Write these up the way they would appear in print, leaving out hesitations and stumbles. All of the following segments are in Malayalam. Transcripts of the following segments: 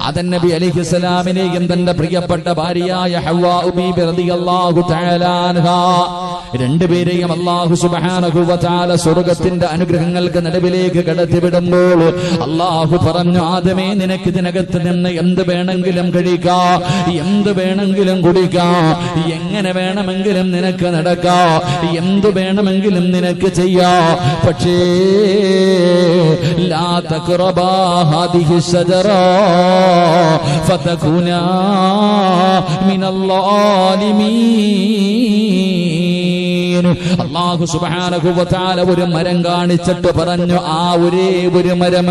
ആദം നബി അലൈഹിസ്സലാമിനെയും തന്റെ പ്രിയപ്പെട്ട ഭാര്യയായ ഹവ്വാ ബീബി റളിയല്ലാഹു തആല അൻഹാ രണ്ടുപേരെയും അല്ലാഹു സുബ്ഹാനഹു വ തആല സ്വർഗ്ഗത്തിന്റെ അനുഗ്രഹങ്ങൾക്ക് നടുവിലേക്ക് കടത്തിവിടുമ്പോൾ അല്ലാഹു പറഞ്ഞു, ആദമേ, നിനക്ക് ഇതിനകത്ത് നിന്ന് എന്ത് വേണമെങ്കിലും കഴിക്കാം, എന്ത് വേണമെങ്കിലും കുടിക്കാം, എങ്ങനെ വേണമെങ്കിലും നിനക്ക് നടക്കാം, എന്ത് വേണമെങ്കിലും നിനക്ക് ചെയ്യാം. പക്ഷേ ലാ തഖറബാ ഹാദിഹി ശജറ ഫതകൂനാ മിനൽ ളാലിമീൻ. അല്ലാഹു സുബ്ഹാനഹു വ തആല ഒരു മരം കാണിച്ചിട്ട് പറഞ്ഞു, ആ ഒരേ ഒരു മരം,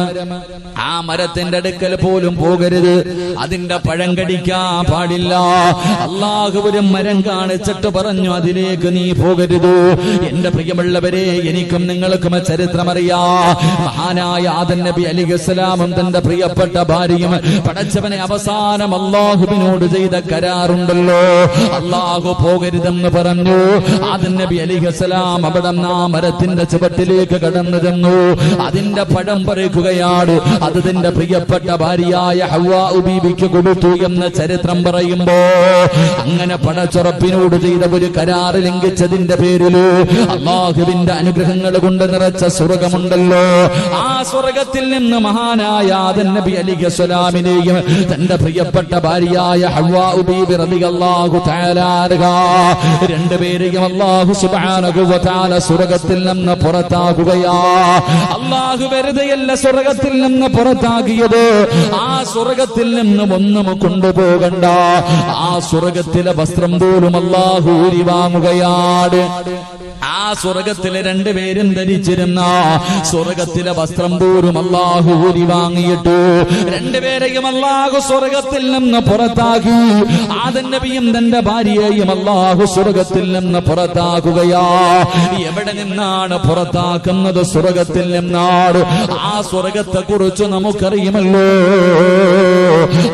ആ മരത്തിന്റെ അടുക്കൽ പോലും പോകരുത്, അതിന്റെ പഴം കടിക്കാൻ പാടില്ല. അല്ലാഹു ഒരു മരം കാണിച്ചിട്ട് പറഞ്ഞു, അതിലേക്ക് നീ പോകരുത്. എന്റെ പ്രിയമുള്ളവരെ, എനിക്കും നിങ്ങൾക്കും ചരിത്രമറിയാം. മഹാനായ ആദം നബി അലൈഹിസ്സലാമും തന്റെ പ്രിയപ്പെട്ട ഭാര്യയും പടച്ചവനെ അവസാനം അല്ലാഹുവിനോട് ചെയ്ത കരാറുണ്ടല്ലോ. അല്ലാഹു പോകരുതെന്ന് പറഞ്ഞു. ആദം നബി അലൈഹിസ്സലാം അവിടെ ആ മരത്തിന്റെ ചുവട്ടിലേക്ക് കടന്നു ചെന്നു. അതിന്റെ പഴം പറിക്കുകയാണ്. അത് തന്റെ പ്രിയപ്പെട്ട ഭാര്യയായ ഹവ്വാ ബീബിക്ക് കൊടുത്തു എന്ന ചരിത്രം പറയുമ്പോ, അങ്ങനെ പടച്ചുറപ്പിനോട് ചെയ്ത ഒരു കരാറ് ലംഘിച്ചതിന്റെ പേരില് അല്ലാഹുവിന്റെ അനുഗ്രഹങ്ങൾ കൊണ്ട് നിറച്ച സ്വർഗമുണ്ടല്ലോ. ആ സ്വർഗത്തിൽ നിന്ന് മഹാനായ ആദം നബി അലൈഹിസ്സലാമിനെയും തന്റെ പ്രിയപ്പെട്ട ഭാര്യയായ ഹവ്വാ ബീബി റളിയല്ലാഹു തആല അൻഹാ രണ്ടുപേരെയും അല്ലാഹു സുബ്ഹാനഹു വ തആല സ്വർഗത്തിൽ നിന്ന് പുറത്താക്കുകയാ. അല്ലാഹു വെറുതെയല്ല സ്വർഗത്തിൽ നിന്ന് പുറത്താക്കിയത്. ആ സ്വർഗത്തിൽ നിന്ന് ഒന്നും കൊണ്ടുപോകണ്ട. ആ സ്വർഗത്തിലെ വസ്ത്രം പോലും അല്ലാഹു ഊരി വാങ്ങുകയാണ്. ആ സ്വർഗത്തിലെ രണ്ടുപേരും ധരിച്ചിരുന്ന സ്വർഗത്തിലെ വസ്ത്രം പോലും അല്ലാഹു ഊരി വാങ്ങിയിട്ടു. രണ്ടുപേരെയും അല്ലാഹു സ്വർഗത്തിൽ നിന്ന് പുറത്താക്കി. ആദം നബിയും തന്റെ ഭാര്യയെയും അല്ലാഹു സ്വർഗത്തിൽ നിന്ന് പുറത്താക്കുകയാ. എവിടെ നിന്നാണ് പുറത്താക്കുന്നത്? സ്വർഗത്തിൽ നിന്നാണ്. ആ സ്വർഗത്തെ കുറിച്ച് നമുക്കറിയുമല്ലോ.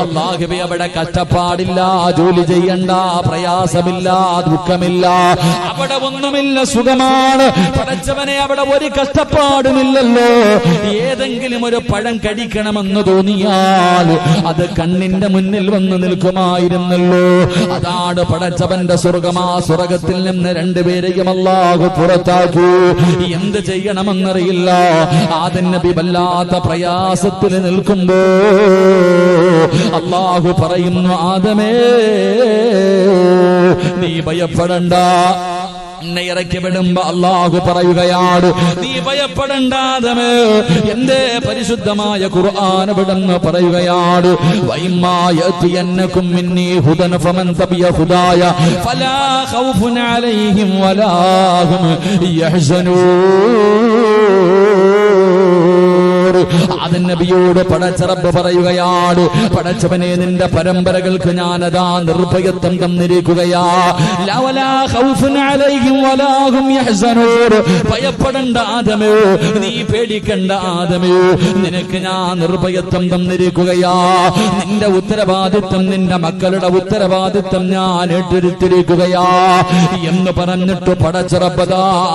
അല്ലാഹുവേ, അവിടെ കഷ്ടപ്പാടില്ല, ജോലി ചെയ്യണ്ട, പ്രയാസമില്ല, ദുഃഖമില്ല, അവിടെ ഒന്നുമില്ല, സുഖമാണ്. പടച്ചവനെ, അവിടെ ഒരു കഷ്ടപ്പാടുമില്ലല്ലോ. ഏതെങ്കിലും ഒരു പഴം കടിക്കണമെന്ന് തോന്നിയാൽ അത് കണ്ണിന്റെ മുന്നിൽ വന്ന് നിൽക്കുമായിരുന്നല്ലോ. അതാണ് പടച്ചവന്റെ സ്വർഗം. ആ സ്വർഗത്തിൽ നിന്ന് രണ്ടുപേരെയും അല്ലാഹു പുറത്താക്കൂ. എന്ത് ചെയ്യണമെന്നറിയില്ല. ആദം നബി വല്ലാത്ത പ്രയാസത്തിൽ നിൽക്കുമ്പോ അല്ലാഹു പറയുന്നു, ആദമേ, നീ ഭയപ്പെടണ്ട. എന്നെ ഇറക്കി വിടുമ്പോ അല്ലാഹു പറയുകയാണ്, നീ ഭയപ്പെടണ്ടാദമേ. എന്റെ പരിശുദ്ധമായ ഖുർആൻ ഇവിടുന്ന് പറയുകയാണ്, വൈമായതിയന്നകും മിന്നി ഹുദൻ ഫമൻ തബിയ ഹുദായ ഫലാ ഖൗഫുൻ അലൈഹിം വലാ ഹും യഹ്സനൂൻ. ആദം നബിയോട് പടച്ചറബ് പറയുകയാണ്, പടച്ചവനെ, നിന്റെ പരമ്പരകൾക്ക് ഞാനതാ നിർഭയത്വം തന്നിരിക്കുകയാ. ലവലാ ഖൗഫുൻ അലൈഹിം വലാ ഹും യഹ്സനൂൻ. ഭയപ്പെടണ്ട ആദമേ, നീ പേടിക്കണ്ട ആദമേ, നിനക്ക് ഞാൻ നിർഭയത്വം തന്നിരിക്കുകയാ. നിന്റെ ഉത്തരവാദിത്വം, നിന്റെ മക്കളുടെ ഉത്തരവാദിത്വം ഞാൻ ഏറ്റെടുത്തിരിക്കുകയാ എന്ന് പറഞ്ഞിട്ട് പടച്ചറബ്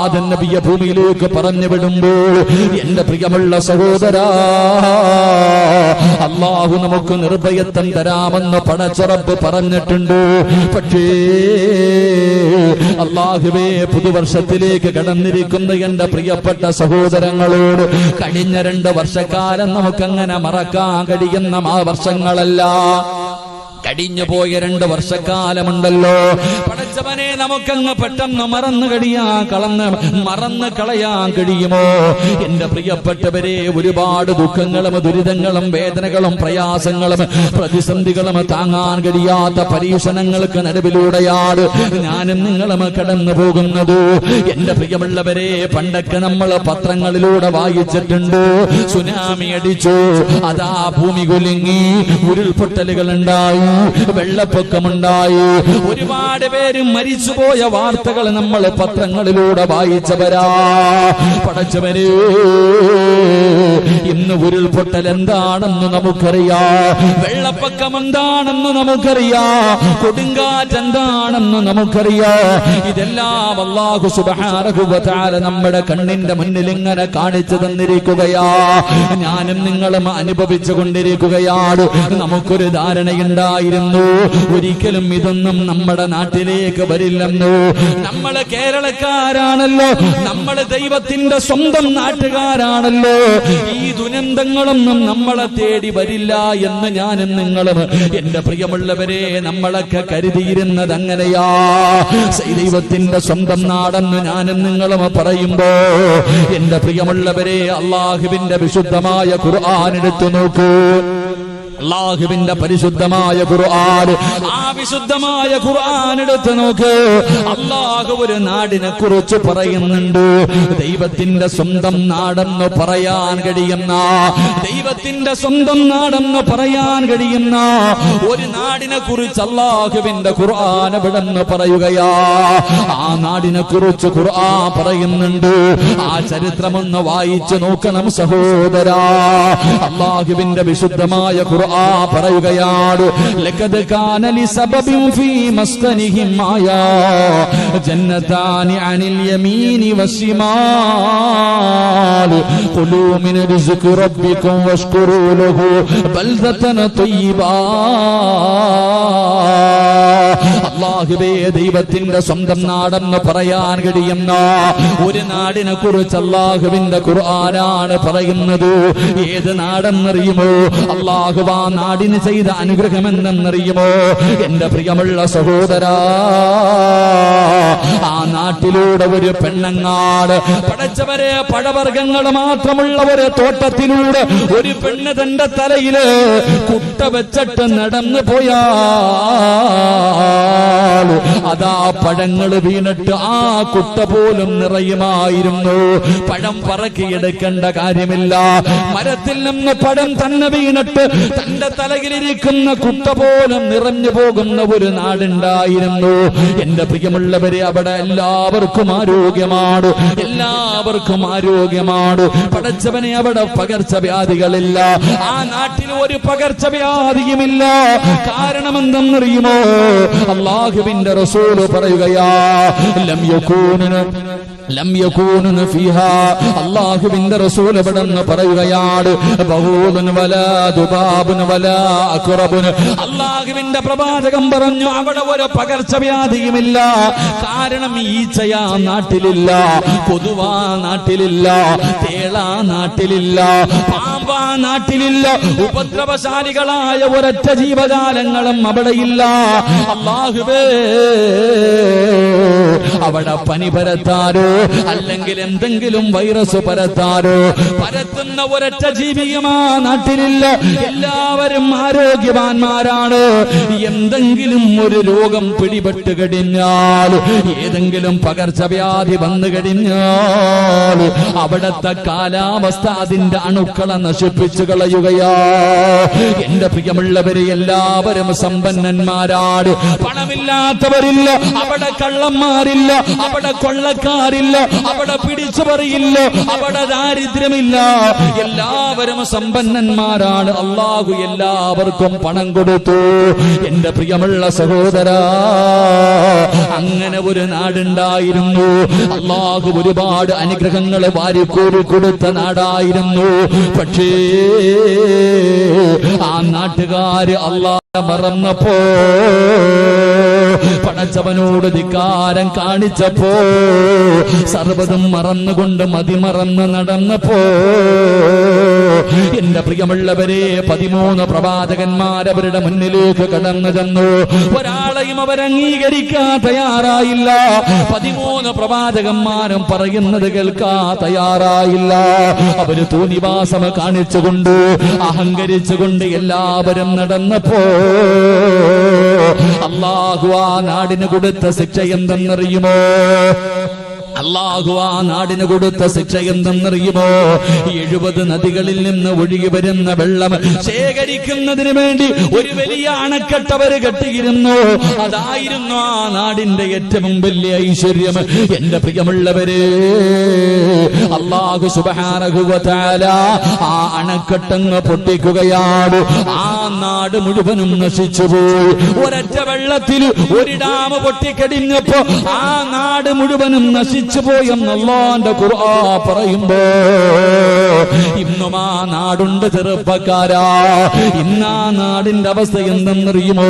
ആദം നബിയെ ഭൂമിയിലേക്ക് പറഞ്ഞു വിടുമ്പോൾ, എന്റെ പ്രിയമുള്ള സഹോദരാ, അല്ലാഹു നമുക്ക് നിർഭയത്വം തരാമെന്ന് പടച്ചറബ് പറഞ്ഞിട്ടുണ്ട്. പക്ഷേ അല്ലാഹുവേ, പുതുവർഷത്തിലേക്ക് കടന്നിരിക്കുന്ന എന്റെ പ്രിയപ്പെട്ട സഹോദരങ്ങളോട്, കഴിഞ്ഞ 2 വർഷക്കാലം നമുക്കങ്ങനെ മറക്കാൻ കഴിയുന്ന ആ വർഷങ്ങളല്ല. കഴിഞ്ഞു പോയ 2 വർഷക്കാലമുണ്ടല്ലോ, പടച്ചവനെ, നമുക്കങ്ങ് പെട്ടെന്ന് മറന്നു കളയാൻ കഴിയുമോ? എന്റെ പ്രിയപ്പെട്ടവരെ, ഒരുപാട് ദുഃഖങ്ങളും ദുരിതങ്ങളും വേദനകളും പ്രയാസങ്ങളും പ്രതിസന്ധികളും താങ്ങാൻ കഴിയാത്ത പരീക്ഷണങ്ങൾക്ക് നടുവിലൂടെയാണ് ഞാനും നിങ്ങളും കടന്നു പോകുന്നത്. എന്റെ പ്രിയമുള്ളവരെ, പണ്ടൊക്കെ നമ്മൾ പത്രങ്ങളിലൂടെ വായിച്ചിട്ടുണ്ട്, സുനാമി അടിച്ചു, അതാ ഭൂമി കുലുങ്ങി, ഉരുൾപൊട്ടലുകൾ ഉണ്ടായി, വെള്ളപ്പൊക്കമുണ്ടായി, ഒരുപാട് പേര് മരിച്ചുപോയ വാർത്തകൾ നമ്മൾ പത്രങ്ങളിലൂടെ വായിച്ചവരാ. പടച്ചവനെ, ഇന്ന് ഉരുൾപൊട്ടൽ എന്താണെന്ന് നമുക്കറിയാം, വെള്ളപ്പൊക്കം എന്താണെന്ന് നമുക്കറിയാം, കൊടുങ്കാറ്റ് എന്താണെന്ന് നമുക്കറിയാം. ഇതെല്ലാം അല്ലാഹു സുബ്ഹാനഹു വ തആല നമ്മുടെ കണ്ണിന്റെ മുന്നിൽ ഇങ്ങനെ കാണിച്ചു തന്നിരിക്കുകയാ. ഞാനും നിങ്ങളും അനുഭവിച്ചു കൊണ്ടിരിക്കുകയാണ്. നമുക്കൊരു ധാരണയുണ്ടായിരുന്നു, ഒരിക്കലും ഇതൊന്നും നമ്മുടെ നാട്ടിലേക്ക് വരില്ലെന്നു. നമ്മള് കേരളക്കാരാണല്ലോ, നമ്മള് ദൈവത്തിന്റെ സ്വന്തം നാട്ടുകാരാണല്ലോ, ഈ ദുരന്തങ്ങളൊന്നും നമ്മളെ തേടി വരില്ല എന്ന് ഞാനും നിങ്ങളും എന്റെ പ്രിയമുള്ളവരെ നമ്മളൊക്കെ കരുതിയിരുന്നത് അങ്ങനെയാ. ദൈവത്തിന്റെ സ്വന്തം നാടെന്ന് ഞാനും നിങ്ങളും പറയുമ്പോ എന്റെ പ്രിയമുള്ളവരെ, അള്ളാഹുവിന്റെ വിശുദ്ധമായ ഖുർആൻ എടുത്തു നോക്കൂ. അല്ലാഹുവിന്റെ പരിശുദ്ധമായ ഖുർആൻ, ആ വിശുദ്ധമായ ഖുർആൻ എടുത്ത് നോക്ക്. അല്ലാഹു ഒരു നാടിനെ കുറിച്ച് പറയുന്നുണ്ട്, ദൈവത്തിന്റെ സ്വന്തം നാടെന്ന് പറയാൻ കഴിയുന്ന, ദൈവത്തിന്റെ സ്വന്തം നാടെന്ന് പറയാൻ കഴിയുന്ന ഒരു നാടിനെ കുറിച്ച് അല്ലാഹുവിന്റെ ഖുർആൻ എവിടെന്ന് പറയുകയാ. ആ നാടിനെ കുറിച്ച് ഖുർആൻ പറയുന്നുണ്ട്. ആ ചരിത്രമൊന്ന് വായിച്ചു നോക്കണം സഹോദരാ. അല്ലാഹുവിന്റെ വിശുദ്ധമായ ഖുർആൻ പറയുകയാണ്, ലഖദ് കാന ലിസബബിൻ ഫീ മസ്കനിഹിം ആയാ ജന്നതാനി അനിൽ യമീനി വശിമാൽ ഖുലൂ മിൻ റിസ്ഖി റബ്ബികും വഷ്കുറൂ ലഹു ബൽദതൻ തയ്യിബാ. അല്ലാഹുവേ, ദൈവത്തിന്റെ സ്വന്തം നാടെന്ന് പറയാൻ കഴിയുന്ന ഒരു നാടിനെ കുറിച്ച് അല്ലാഹുവിന്റെ ഖുർആനാണ് പറയുന്നത്. ഏത് നാടെന്നറിയുമോ? അല്ലാഹു ആ നാടിന് ചെയ്ത അനുഗ്രഹം എന്തെന്നറിയുമോ? എന്റെ പ്രിയമുള്ള സഹോദരാ, ആ നാട്ടിലൂടെ ഒരു പെണ്ണങ്ങാട്, പടച്ചവരെ, പഴവർഗ്ഗങ്ങൾ മാത്രമുള്ള ഒരു തോട്ടത്തിലൂടെ ഒരു പെണ്ണ് തന്റെ തലയില് കുട്ട വെച്ചിട്ട് നടന്നു പോയാ അതാ പഴങ്ങൾ വീണിട്ട് ആ കുട്ട പോലും നിറയുമായിരുന്നു. പഴം പറക്കിയെടുക്കേണ്ട കാര്യമില്ല, മരത്തിൽ നിന്ന് പഴം തന്നെ വീണിട്ട് തന്റെ തലയിലിരിക്കുന്ന കുട്ട പോലും നിറഞ്ഞു പോകുന്ന ഒരു നാടുണ്ടായിരുന്നു. എന്റെ പ്രിയമുള്ളവരെ, അവിടെ എല്ലാവർക്കും ആരോഗ്യമാണ്, എല്ലാവർക്കും ആരോഗ്യമാണ്. പടച്ചവനെ, അവിടെ പകർച്ചവ്യാധികളില്ല, ആ നാട്ടിൽ ഒരു പകർച്ചവ്യാധിയുമില്ല. കാരണം എന്തെന്നറിയുമോ? അല്ലാഹുവിന്റെ റസൂല് പറയുകയാ, ലം യകൂന ഫീഹാ, അല്ലാഹുവിന്റെ റസൂൽ എവിടെന്ന് പറയുകയാണ്, ബഹൂദുൻ വലാ ദുബാബുൻ വലാ അഖറബുൻ. അല്ലാഹുവിന്റെ പ്രവാചകൻ പറഞ്ഞു, അവിടെ ഒരു പകർച്ചവ്യാധിയുമില്ല. കാരണം ഈച്ചയാ നാട്ടിലില്ല, കൊതുവാ നാട്ടിലില്ല, തേളാ നാട്ടിലില്ല, പാമ്പാ നാട്ടിലില്ല, ഉപദ്രവശാലികളായ ഒരൊറ്റ ജീവജാലങ്ങളും അവിടെയില്ല. അല്ലാഹുവേ, അവിടെ പനി പരത്താരോ അല്ലെങ്കിൽ എന്തെങ്കിലും വൈറസ് പരത്താരോ പരത്തുന്ന ഒരൊറ്റ ജീവിയും ആ നാട്ടിലില്ല. എല്ലാവരും ആരോഗ്യവാന്മാരാണ്. എന്തെങ്കിലും ഒരു രോഗം പിടിപെട്ട് കഴിഞ്ഞാൽ, ഏതെങ്കിലും പകർച്ചവ്യാധി വന്നു കഴിഞ്ഞാൽ അവിടത്തെ കാലാവസ്ഥ അതിന്റെ അണുക്കളെ നശിപ്പിച്ചു കളയുകയാ. എന്റെ പ്രിയമുള്ളവരെ, എല്ലാവരും സമ്പന്നന്മാരാണ്, പണമില്ലാത്തവരില്ല, അവിടെ കള്ളന്മാരില്ല, അവിടെ കൊള്ളക്കാരില്ല, അവിടെ പിടിച്ചു പറയില്ല, അവിടെ ദാരിദ്ര്യമില്ല, എല്ലാവരും സമ്പന്നന്മാരാണ്. അല്ലാഹു എല്ലാവർക്കും പണം കൊടുത്തു. എന്റെ പ്രിയമുള്ള സഹോദരാ, അങ്ങനെ ഒരു നാടുണ്ടായിരുന്നു. അല്ലാഹു ഒരുപാട് അനുഗ്രഹങ്ങൾ വാരിക്കോരി കൊടുത്ത നാടായിരുന്നു. പക്ഷേ ആ നാട്ടുകാര് അല്ലാഹു മറന്നപ്പോ, പടച്ചവനോട് ധിക്കാരം കാണിച്ചപ്പോ, സർവ്വതും മറന്നുകൊണ്ട് മതിമറന്ന് നടന്നപ്പോ, എന്റെ പ്രിയമുള്ളവരെ, 13 പ്രവാചകന്മാരവരുടെ മുന്നിലേക്ക് കടന്നു ചെന്നു. ഒരാളെയും അവരംഗീകരിക്കാൻ തയ്യാറായില്ല. 13 പ്രവാചകന്മാരും പറയുന്നത് കേൾക്കാൻ തയ്യാറായില്ല. അവര് തോന്നിവാസം കാണിച്ചുകൊണ്ട്, അഹങ്കരിച്ചുകൊണ്ട് എല്ലാവരും നടന്നപ്പോ, അല്ലാഹു ആ നാടിന് കൊടുത്ത ശിക്ഷ എന്തെന്നറിയുമോ? അല്ലാഹു ആ നാടിന് കൊടുത്ത ശിക്ഷ എന്തെന്നറിയുമോ? 70 നദികളിൽ നിന്ന് ഒഴുകി വരുന്ന വെള്ളം ശേഖരിക്കുന്നതിന് വേണ്ടി ഒരു വലിയ അണക്കെട്ടവര് കെട്ടിയിരുന്നു. അതായിരുന്നു ആ നാടിന്റെ ഏറ്റവും വലിയ ഐശ്വര്യം. എന്റെ പ്രിയമുള്ളവര്, അല്ലാഹു സുബ്ഹാനഹു വ തആല ആ അണക്കെട്ടങ്ങ് പൊട്ടിക്കുകയാണ്. ആ നാട് മുഴുവനും നശിച്ചുപോയി. ഒരൊറ്റ വെള്ളത്തിൽ ഒരു ഡാം പൊട്ടിക്കടിഞ്ഞപ്പോ ആ നാട് മുഴുവനും നശിച്ചു പോയെന്ന് അല്ലാഹുവിന്റെ ഖുർആൻ പറയുമ്പോ, ഇന്നും ആ നാടുണ്ട് ചെറുപ്പക്കാരാ. ഇന്നാ നാടിന്റെ അവസ്ഥ എന്തെന്നറിയുമോ?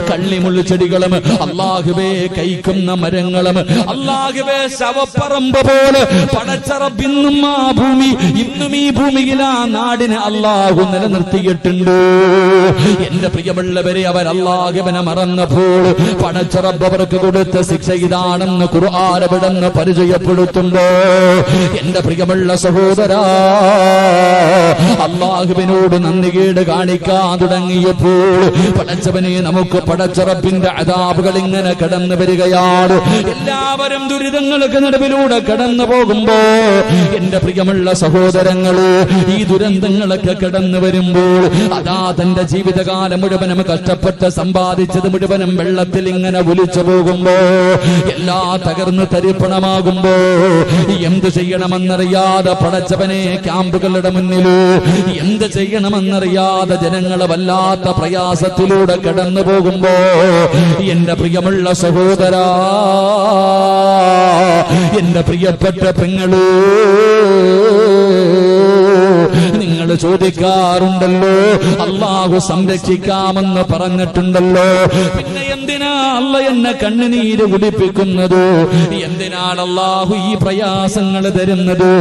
കള്ളിമുള്ളു ചെടികളും അല്ലാഹുവേ കൈക്കുന്ന മരങ്ങളും അല്ലാഹുവേ ശവപ്പറമ്പ് പോലെ പടച്ച റബ്ബ് ഇന്നും ആ ഭൂമി, ഇന്നും ഈ ഭൂമിയിൽ ആ നാടിനെ അല്ലാഹു നിലനിർത്തിയിട്ടുണ്ട്. എന്റെ പ്രിയമുള്ളവരെ, അവർ അല്ലാഹുവിനെ മറന്നപ്പോൾ പടച്ച റബ്ബ് അവർക്ക് കൊടുത്ത ശിക്ഷ ഇതാണെന്ന് ഖുർആൻ എവിടെന്ന് പരിചയപ്പെടുത്തുമ്പോ, എന്റെ പ്രിയമുള്ള സഹോദരാ, അല്ലാഹുവിനോട് നന്ദികേട് കാണിക്കാൻ തുടങ്ങിയപ്പോൾ പടച്ചവനെ നമുക്ക് പടച്ച റബ്ബിന്റെ അദാബുകൾ ഇങ്ങനെ കടന്നു വരികയാണ്. എല്ലാവരും ദുരിതങ്ങൾക്ക് നടുവിലൂടെ കടന്നു പോകുമ്പോ, എന്റെ പ്രിയമുള്ള സഹോദരങ്ങള്, ഈ ദുരന്തങ്ങളൊക്കെ കടന്നു വരുമ്പോൾ അതാ തന്റെ ജീവിതകാലം മുഴുവനും കഷ്ടപ്പെട്ട് സമ്പാദിച്ചത് മുഴുവനും വെള്ളത്തിൽ ഇങ്ങനെ ഒലിച്ചു പോകുമ്പോ, എല്ലാ തകർന്ന് തരിപ്പണമാകുമ്പോ എന്ത് ചെയ്യണമെന്നറിയാതെ പടച്ചവനെ ക്യാമ്പുകളുടെ മുന്നിലോ എന്ത് ചെയ്യണമെന്നറിയാതെ ജനങ്ങളെ വല്ലാത്ത പ്രയാസത്തിലൂടെ കടന്നു പോകുമ്പോ, എന്റെ പ്രിയമുള്ള സഹോദരാ, എന്റെ പ്രിയപ്പെട്ട പെങ്ങള്, നിങ്ങൾ ചോദിക്കാറുണ്ടല്ലോ, അല്ലാഹു സംരക്ഷിക്കാമെന്ന് പറഞ്ഞിട്ടുണ്ടല്ലോ, പിന്നെ എന്തിനാ അല്ല എന്നെ കണ്ണുനീര് കുടിപ്പിക്കുന്നത്? എന്തിനാണ് അല്ലാഹു ഈ പ്രയാസങ്ങൾ തരുന്നത്?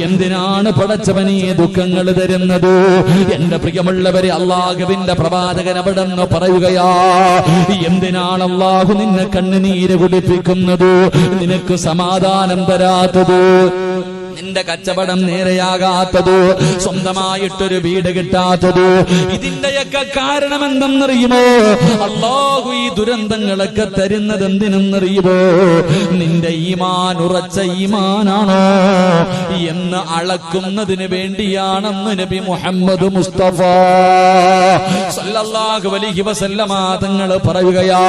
എന്തിനാണ് പടച്ചവനീ ദുഃഖങ്ങൾ തരുന്നത്? എന്റെ പ്രിയമുള്ളവരെ, അല്ലാഹുവിന്റെ പ്രവാചകൻ അവിടെന്ന് പറയുകയാ, എന്തിനാണ് അല്ലാഹു നിന്നെ കണ്ണുനീര് കുടിപ്പിക്കുന്നത്? നിനക്ക് സമാധാനം തരാത്തത്, നിന്റെ കച്ചവടം നേരെയാകാത്തത്, സ്വന്തമായിട്ടൊരു വീട് കിട്ടാത്തത്, ഇതിന്റെയൊക്കെ കാരണം എന്തെന്നറിയുമോ? അല്ലാഹു ഈ ദുരന്തങ്ങളൊക്കെ തരുന്നത് എന്തിനെന്നറിയുമോ? നിന്റെ ഈമാൻ ഉറച്ച ഈമാനാണോ എന്ന് അളക്കുന്നതിന് വേണ്ടിയാണെന്ന് നബി മുഹമ്മദ് മുസ്തഫ സല്ലല്ലാഹു അലൈഹി വസല്ലമ തങ്ങൾ പറയുകയാ.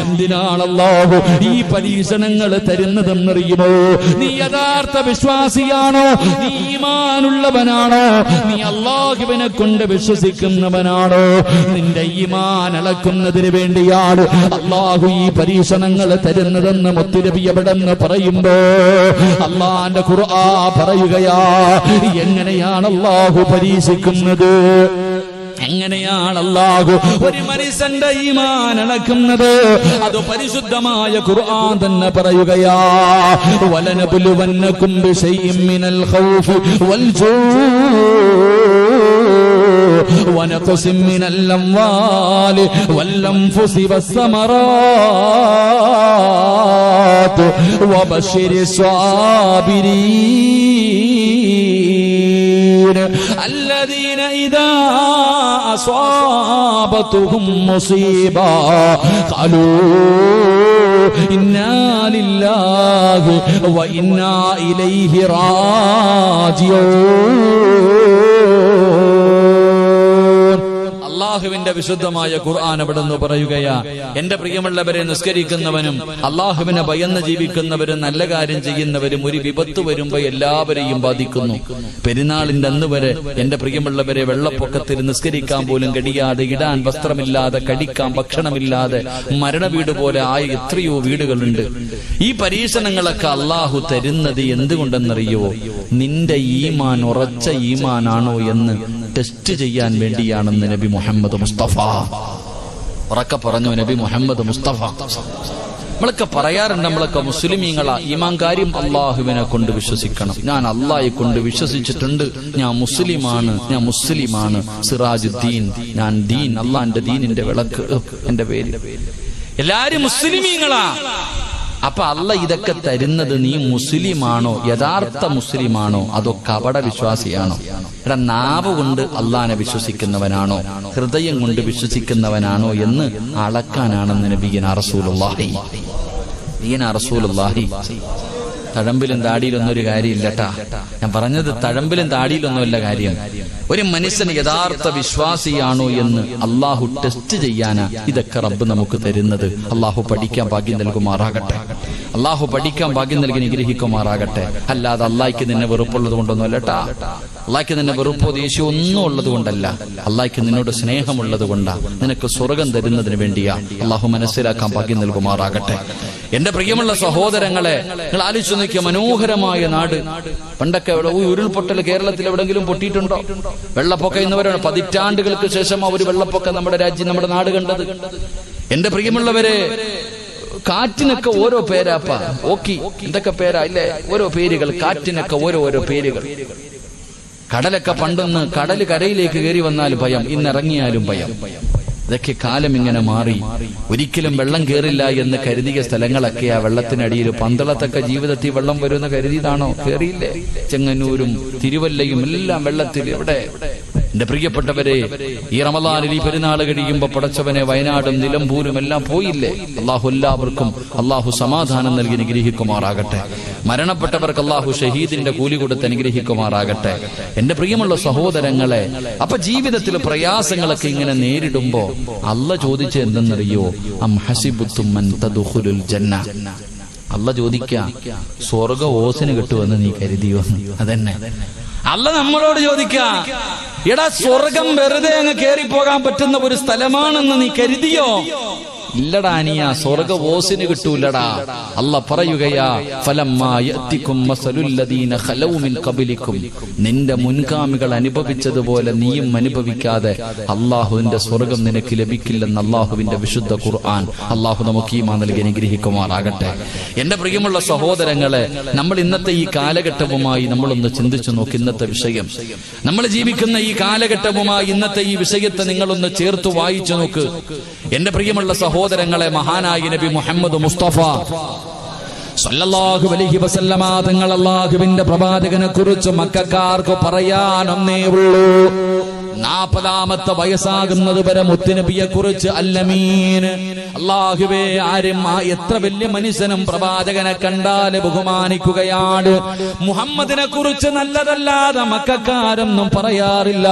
എന്തിനാണ് അല്ലാഹു ഈ പരീക്ഷണങ്ങൾ തരുന്നതെന്നറിയുമോ? നീ യഥാർത്ഥ വിശ്വാസിയാണോ? നീ ഈമാനുള്ളവനാണോ? നീ അല്ലാഹുവിനെ കൊണ്ട് വിശ്വസിക്കുന്നവനാണോ? നിന്റെ ഈമാൻ അളക്കുന്നതിന് വേണ്ടിയാണ് അല്ലാഹു ഈ പരീക്ഷണങ്ങൾ തരുന്നതെന്ന് മുത്തുനബി എവിടെന്ന് പറയുമ്പോ, അല്ലാഹുവിന്റെ ഖുർആൻ പറയുകയാ, എങ്ങനെയാണ് അല്ലാഹു പരീക്ഷിക്കുന്നത്? എങ്ങനെയാണ് അല്ലാഹു ഒരു മനുഷ്യന്റെ ഈമാൻ അളക്കുന്നത്? അത് പരിശുദ്ധമായ ഖുർആൻ തന്നെ പറയുകയാ, വലനബുലുവന്നകും ബിശൈഇൻ മിനൽ ഖൗഫി വൽ ജൂഇ വനഖസിൻ മിനൽ അംവാലി വൽ അൻഫുസി വസ്സമറാത്ത് വബശ്ശിരിസ് സ്വാബിരീൻ الذين إذا أصابتهم مصيبة قالوا إنا لله وإنا إليه راجعون. അല്ലാഹുവിന്റെ വിശുദ്ധമായ ഖുർആൻ അവിടെന്ന് പറയുകയാ, എന്റെ പ്രിയമുള്ളവരെ, നിസ്കരിക്കുന്നവനും അല്ലാഹുവിനെ ഭയന്ന് ജീവിക്കുന്നവരും നല്ല കാര്യം ചെയ്യുന്നവരും ഒരു വിപത്ത് വരുമ്പോ എല്ലാവരെയും ബാധിക്കുന്നു. പെരുന്നാളിന്റെ അന്ന് വരെ എന്റെ പ്രിയമുള്ളവരെ, വെള്ളപ്പൊക്കത്തിൽ നിസ്കരിക്കാൻ പോലും കഴിയാതെ, ഇടാൻ വസ്ത്രമില്ലാതെ, കഴിക്കാൻ ഭക്ഷണമില്ലാതെ മരണവീട് പോലെ ആയ എത്രയോ വീടുകളുണ്ട്. ഈ പരീക്ഷണങ്ങളൊക്കെ അല്ലാഹു തരുന്നത് എന്തുകൊണ്ടെന്നറിയോ? നിന്റെ ഈമാൻ ഉറച്ച ഈമാനാണോ എന്ന് ടെസ്റ്റ് ചെയ്യാൻ വേണ്ടിയാണെന്ന് നബി മുഹമ്മദ് മുസ്തഫ ഉറക്കെ പറഞ്ഞു. നബി മുഹമ്മദ് മുസ്തഫ. നമ്മളൊക്കെ പറയാറുണ്ട്, നമ്മളൊക്കെ മുസ്ലിമീങ്ങളാ, ഈമാൻ കാര്യം അള്ളാഹുവിനെ കൊണ്ട് വിശ്വസിക്കണം. ഞാൻ അള്ളാഹെ കൊണ്ട് വിശ്വസിച്ചിട്ടുണ്ട്, ഞാൻ മുസ്ലിമാണ്, സിറാജുദ്ദീൻ, ഞാൻ ദീൻ, അള്ളാന്റെ ദീനിന്റെ വിളക്ക് എന്റെ പേര്. എല്ലാരും മുസ്ലിമീങ്ങളാ. അപ്പൊ അല്ല ഇതൊക്കെ തരുന്നത് നീ മുസ്ലിമാണോ, യഥാർത്ഥ മുസ്ലിമാണോ, അതോ കപട വിശ്വാസിയാണോ? എടാ, നാവ് കൊണ്ട് അള്ളാനെ വിശ്വസിക്കുന്നവനാണോ, ഹൃദയം കൊണ്ട് വിശ്വസിക്കുന്നവനാണോ എന്ന് അളക്കാനാണെന്ന് നബിയനാ റസൂലുള്ളാഹി. തഴമ്പിലും താടിയിലൊന്നും ഒരു കാര്യമില്ലട്ടാ. ഞാൻ പറഞ്ഞത് തഴമ്പിലും താടിയിലൊന്നുമല്ല കാര്യം. ഒരു മനുഷ്യൻ യഥാർത്ഥ വിശ്വാസിയാണോ എന്ന് അള്ളാഹു ടെസ്റ്റ് ചെയ്യാനാ ഇതൊക്കെ റബ്ബ് നമുക്ക് തരുന്നത്. അള്ളാഹു പഠിക്കാൻ ഭാഗ്യം നൽകുമാറാകട്ടെ. അള്ളാഹു പഠിക്കാൻ ഭാഗ്യം നൽകി നിഗ്രഹിക്കുമാറാകട്ടെ. അല്ലാതെ അള്ളാഹിക്ക് നിന്നെ വെറുപ്പുള്ളത് കൊണ്ടൊന്നും അല്ലട്ടാ. അള്ളാഹിക്ക് നിന്നെ വെറുപ്പോ ദേഷ്യം ഒന്നും ഉള്ളത് കൊണ്ടല്ല. അള്ളാഹിക്ക് നിന്നോട് സ്നേഹമുള്ളത് കൊണ്ടാ. നിനക്ക് സ്വർഗം തരുന്നതിന് വേണ്ടിയാ. അള്ളാഹു മനസ്സിലാക്കാൻ ഭാഗ്യം നൽകുമാറാകട്ടെ. എന്റെ പ്രിയമുള്ള സഹോദരങ്ങളെ, നിങ്ങൾ ആലോചിച്ചു നോക്കിയ മനോഹരമായ നാട്. പണ്ടൊക്കെ ഉരുൾപൊട്ടൽ കേരളത്തിൽ എവിടെങ്കിലും പൊട്ടിയിട്ടുണ്ടോ? വെള്ളപ്പൊക്കം എന്നവരാണ് പതിറ്റാണ്ടുകൾക്ക് ശേഷം ഒരു വെള്ളപ്പൊക്കം നമ്മുടെ രാജ്യം, നമ്മുടെ നാട് കണ്ടത്. എന്റെ പ്രിയമുള്ളവരെ, കാറ്റിനൊക്കെ ഓരോ പേരാപ്പ. ഓക്കി എന്തൊക്കെ പേരാ ഇല്ലേ? ഓരോ പേരുകൾ. കാറ്റിനൊക്കെ ഓരോരോ പേരുകൾ. കടലൊക്കെ പണ്ടൊന്ന് കടല് കരയിലേക്ക് കയറി വന്നാൽ ഭയം, ഇന്നിറങ്ങിയാലും ഭയം. ഇതൊക്കെ കാലം ഇങ്ങനെ മാറി. ഒരിക്കലും വെള്ളം കയറില്ല എന്ന് കരുതിയ സ്ഥലങ്ങളൊക്കെ ആ വെള്ളത്തിനടിയിൽ. പന്തളത്തൊക്കെ ജീവിതത്തിൽ വെള്ളം വരുമെന്ന് കരുതിയതാണോ? കയറിയില്ലേ? ചെങ്ങന്നൂരും തിരുവല്ലയും എല്ലാം വെള്ളത്തിൽ. എവിടെ? എന്റെ പ്രിയപ്പെട്ടവരെ, ഈ റമദാനിൽ ഈ പെരുന്നാൾ കഴിയുമ്പോ പടച്ചവനെ വയനാടും നിലമ്പൂരും എല്ലാം പോയില്ലേ? അള്ളാഹു എല്ലാവർക്കും അള്ളാഹു സമാധാനം നൽകി അനുഗ്രഹിക്കുമാറാകട്ടെ. മരണപ്പെട്ടവർക്ക് അള്ളാഹു ഷഹീദിന്റെ കൂലി കൊടുത്ത് അനുഗ്രഹിക്കുമാറാകട്ടെ. എന്റെ പ്രിയമുള്ള സഹോദരങ്ങളെ, അപ്പൊ ജീവിതത്തിൽ പ്രയാസങ്ങളൊക്കെ ഇങ്ങനെ നേരിടുമ്പോ അള്ളാഹ് ചോദിച്ച എന്തെന്നറിയോ? അം ഹസിബുത്തും മൻ തദ്ഖുലുൽ ജന്ന. അള്ളാഹ് ചോദിക്കാ, സ്വർഗ്ഗ ഓസിന് കിട്ടുമെന്ന് നീ കരുതിയോ? അതന്നെ അള്ളാഹ് നമ്മളോട് ചോദിക്കാ, എടാ സ്വർഗം വെറുതെ അങ്ങ് കേറിപ്പോകാൻ പറ്റുന്ന ഒരു സ്ഥലമാണെന്ന് നീ കരുതിയോ? ഇല്ലടാ അനിയ, സ്വർഗ ഓസിന് കിട്ടൂലടാ. അല്ലാഹ് പറയുകയാ, ഫലമ്മാ യഅതികും മസലുൽ ലദീന ഖലൗ മിൻ ഖബലികും. നിന്റെ മുൻഗാമികൾ അനുഭവിച്ചതുപോലെ നീയും അനുഭവിക്കാതെ അല്ലാഹുവിന്റെ സ്വർഗം നിനക്ക് ലഭിക്കില്ലെന്ന് അല്ലാഹുവിന്റെ വിശുദ്ധ ഖുർആൻ. അല്ലാഹു നമുക്ക് ഈമാൻ നൽകി അനുഗ്രഹിക്കുമാറാകട്ടെ. എന്റെ പ്രിയമുള്ള സഹോദരങ്ങളെ, നമ്മൾ ഇന്നത്തെ ഈ കാലഘട്ടവുമായി നമ്മളൊന്ന് ചിന്തിച്ചു നോക്ക്. ഇന്നത്തെ വിഷയം, നമ്മൾ ജീവിക്കുന്ന ഈ കാലഘട്ടവുമായി ഇന്നത്തെ ഈ വിഷയത്തെ നിങ്ങളൊന്ന് ചേർത്ത് വായിച്ചു നോക്ക്. എന്റെ പ്രിയമുള്ള സഹോദരങ്ങളെ, മഹാനായ നബി മുഹമ്മദ് മുസ്തഫ സല്ലല്ലാഹു അലൈഹി വസല്ലമ തങ്ങൾ അല്ലാഹുവിന്റെ പ്രവാചകനെ കുറിച്ച് മക്കക്കാർക്ക് പറയാനൊന്നേ ഉള്ളൂ. 40ാമത്തെ വയസ്സാകുന്നത് വരെ മുത്തുനബിയെ കുറിച്ച് അല്ലമീൻ, അല്ലാഹുവേ, ആരും എത്ര വലിയ മനുഷ്യനും പ്രവാചകനെ കണ്ടാൽ ബഹുമാനിക്കുകയാണ്. മുഹമ്മദിനെ കുറിച്ച് നല്ലതല്ലാതെ മക്കക്കാരൊന്നും പറയാറില്ല.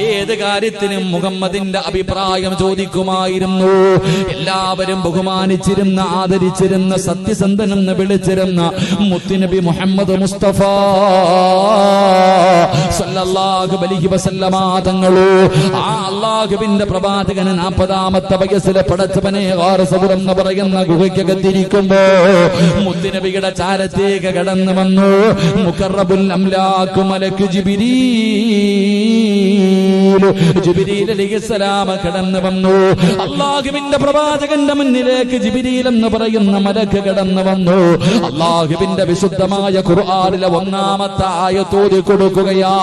ഏത് കാര്യത്തിനും മുഹമ്മദിന്റെ അഭിപ്രായം ചോദിക്കുമായിരുന്നു. എല്ലാവരും ബഹുമാനിച്ചിരുന്ന, ആദരിച്ചിരുന്ന, സത്യസന്ധനെന്ന് വിളിച്ചിരുന്ന മുത്തുനബി മുഹമ്മദ് മുസ്തഫ സല്ലല്ലാഹു അലൈഹി വസല്ലമ തങ്ങളോ ആ അല്ലാഹുവിന്റെ പ്രവാചകന് 40ാമത്തെ വയസ്സിൽ പടച്ചവനെ ഗാറസബുർ എന്ന് പറയുന്ന ഗുഹയ്ക്കകത്തിരിക്കുമ്പോ മുത്തുനബിയുടെ ചാരത്തേക്ക് കടന്നു വന്നു മുഖറബുൽ അംലാഖ് മലക്ക് ജിബ്രീൽ അലൈഹിസ്സലാം കടന്നു വന്നു. അല്ലാഹുവിന്റെ പ്രവാചകന്റെ മുന്നിലേക്ക് ജിബ്രീൽ എന്ന് പറയുന്ന മലക്ക് കടന്നു വന്നു. അല്ലാഹുവിന്റെ വിശുദ്ധമായ ഖുർആനിലെ 1ാമത്തെ ആയത്ത് ഓതി കൊടുക്കുകയാ.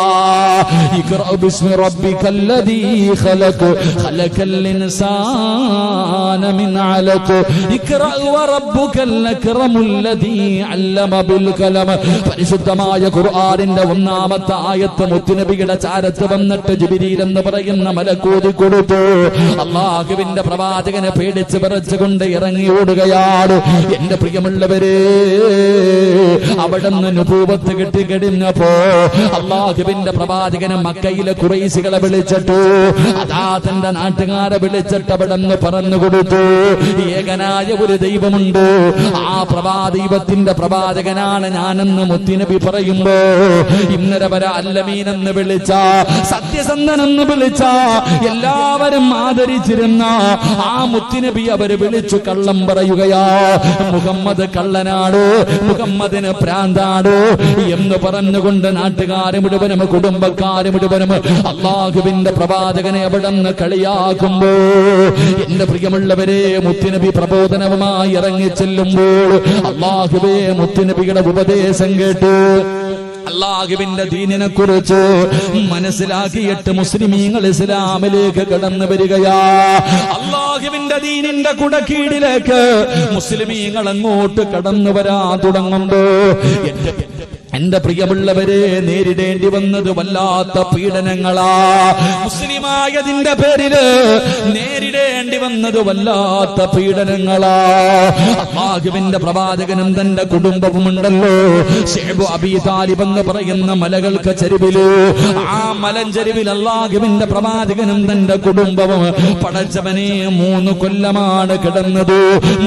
ഇഖ്റഅ ബിസ്മി റബ്ബിക്കൽ ലദീ ഖലഖ് ഖലഖൽ ഇൻസാന മിൻ അലഖ് ഇഖ്റഅ വറബ്ബുക്കൽ അക്റമുൽ ലദീ അല്ലമ ബിൽ ഖലം. പരിശുദ്ധമായ ഖുർആനിന്റെ 1ാമത്തെ ആയത്ത് മുത്തുനബിയുടെ ചാരത്ത് വന്നിട്ട് ജിബ്രീൽ എന്ന് പറയുന്ന മലക്ക് ഓതി കൊടുത്തു. അല്ലാഹുവിന്റെ പ്രവാചകനെ പേടിച്ച് വിറച്ചുകൊണ്ട് ഇറങ്ങി ഓടുകയാണ്. എന്റെ പ്രിയമുള്ളവരെ, അവിടുന്ന് നുബൂവത്ത് കിട്ടിക്കഴിഞ്ഞപ്പോ അല്ലാഹുവിന്റെ പ്രവാചകനെ മക്കയിലെ ഖുറൈശികളെ വിളിച്ചിട്ടു. അതാ തന്റെ നാട്ടുകാരെ വിളിച്ചിട്ട് അവിടുന്ന് പറഞ്ഞു കൊടുത്തു, ഏകനായ ഒരു ദൈവമുണ്ട്, ആ ദൈവത്തിന്റെ പ്രവാചകനാണ് ഞാനെന്ന് മുത്തുനബി പറയുമ്പോ ഇന്നലെ വരെ അല്ലമീൻ എന്ന് വിളിച്ച, സത്യസന്ധനെന്ന് വിളിച്ച, എല്ലാവരും ആദരിച്ചിരുന്ന ആ മുത്തുനബി അവര് വിളിച്ചു കള്ളം പറയുകയാ. മുഹമ്മദ് കള്ളനാണ്, മുഹമ്മദിന് ഭ്രാന്താണ് എന്ന് പറഞ്ഞുകൊണ്ട് നാട്ടുകാരെ മുഴുവനും കുടുംബക്കാരെ മുഴുവനും അല്ലാഹുവിന്റെ പ്രവാചകനെ അവിടുന്ന് കളിയാക്കുമ്പോ എന്റെ പ്രിയമുള്ളവരെ, മുത്തുനബി പ്രബോധനവുമായി ഇറങ്ങി ചെല്ലുമ്പോൾ അല്ലാഹുവേ മുത്തുനബിയുടെ ഉപദേശം കേട്ടു. അല്ലാഹുവിന്റെ ദീനിനെ കുറിച്ച് മനസ്സിലാക്കിയിട്ട് മുസ്ലിമീങ്ങൾ ഇസ്ലാമിലേക്ക് കടന്നു വരികയാ. അല്ലാഹുവിന്റെ ദീനിന്റെ കുടക്കീഴിലേക്ക് മുസ്ലിമീങ്ങൾ അങ്ങോട്ട് കടന്നു വരാൻ തുടങ്ങുമ്പോ എന്റെ പ്രിയമുള്ളവരെ, നേരിടേണ്ടി വന്നത് വല്ലാത്ത പീഡനങ്ങളാ. മുസ്ലിമായതിന്റെ പേരില് നേരിടേണ്ടി വന്നത് വല്ലാത്ത പീഡനങ്ങളാ. അല്ലാഹുവിന്റെ പ്രവാചകനും തന്റെ കുടുംബവുമുണ്ടല്ലോ. ശൈബ് അബീ താലിബ് എന്ന് പറയുന്ന മലകൾക്ക് ചരിവില്, ആ മലഞ്ചരിവിൽ അല്ലാഹുവിന്റെ പ്രവാചകനും തന്റെ കുടുംബവും പടച്ചവനെ 3 കൊല്ലമാണ് കിടന്നത്.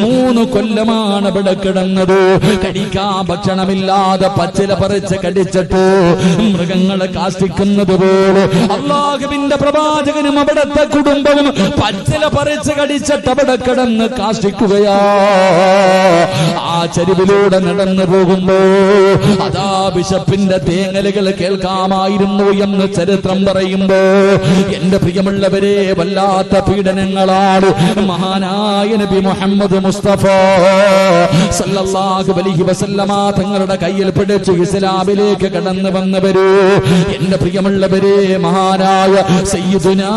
3 കൊല്ലമാണ് ഇവിടെ കിടന്നത്. കഴിക്കാൻ ഭക്ഷണമില്ലാതെ പച്ചില പറിച്ച് കടിച്ചിട്ട് മൃഗങ്ങളെ കാഷ്ടിക്കുന്നത് പോലെ അല്ലാഹുവിന്റെ പ്രവാചകനും അവിടുത്തെ കുടുംബവും പച്ചില പറിച്ച് കടിച്ചിട്ട് അവിടെ കിടന്ന് കാഷ്ടിക്കുകയാ. ആ ചരിവിലൂടെ നടന്നു പോകുമ്പോ അതാ ബിഷപ്പിന്റെ തേങ്ങലുകൾ കേൾക്കാമായിരുന്നു എന്ന് ചരിത്രം പറയുമ്പോ എന്റെ പ്രിയമുള്ളവരെ, വല്ലാത്ത പീഡനങ്ങളാണ്. മഹാനായ നബി മുഹമ്മദ് മുസ്തഫ സല്ലല്ലാഹു അലൈഹി വസല്ലമ തങ്ങളുടെ കയ്യിൽ പിടിച്ചു ഇസ്ലാമിലേക്ക് കടന്നു വന്നവര്, എന്റെ പ്രിയമുള്ളവരെ, മഹാനായ സയ്യിദുനാ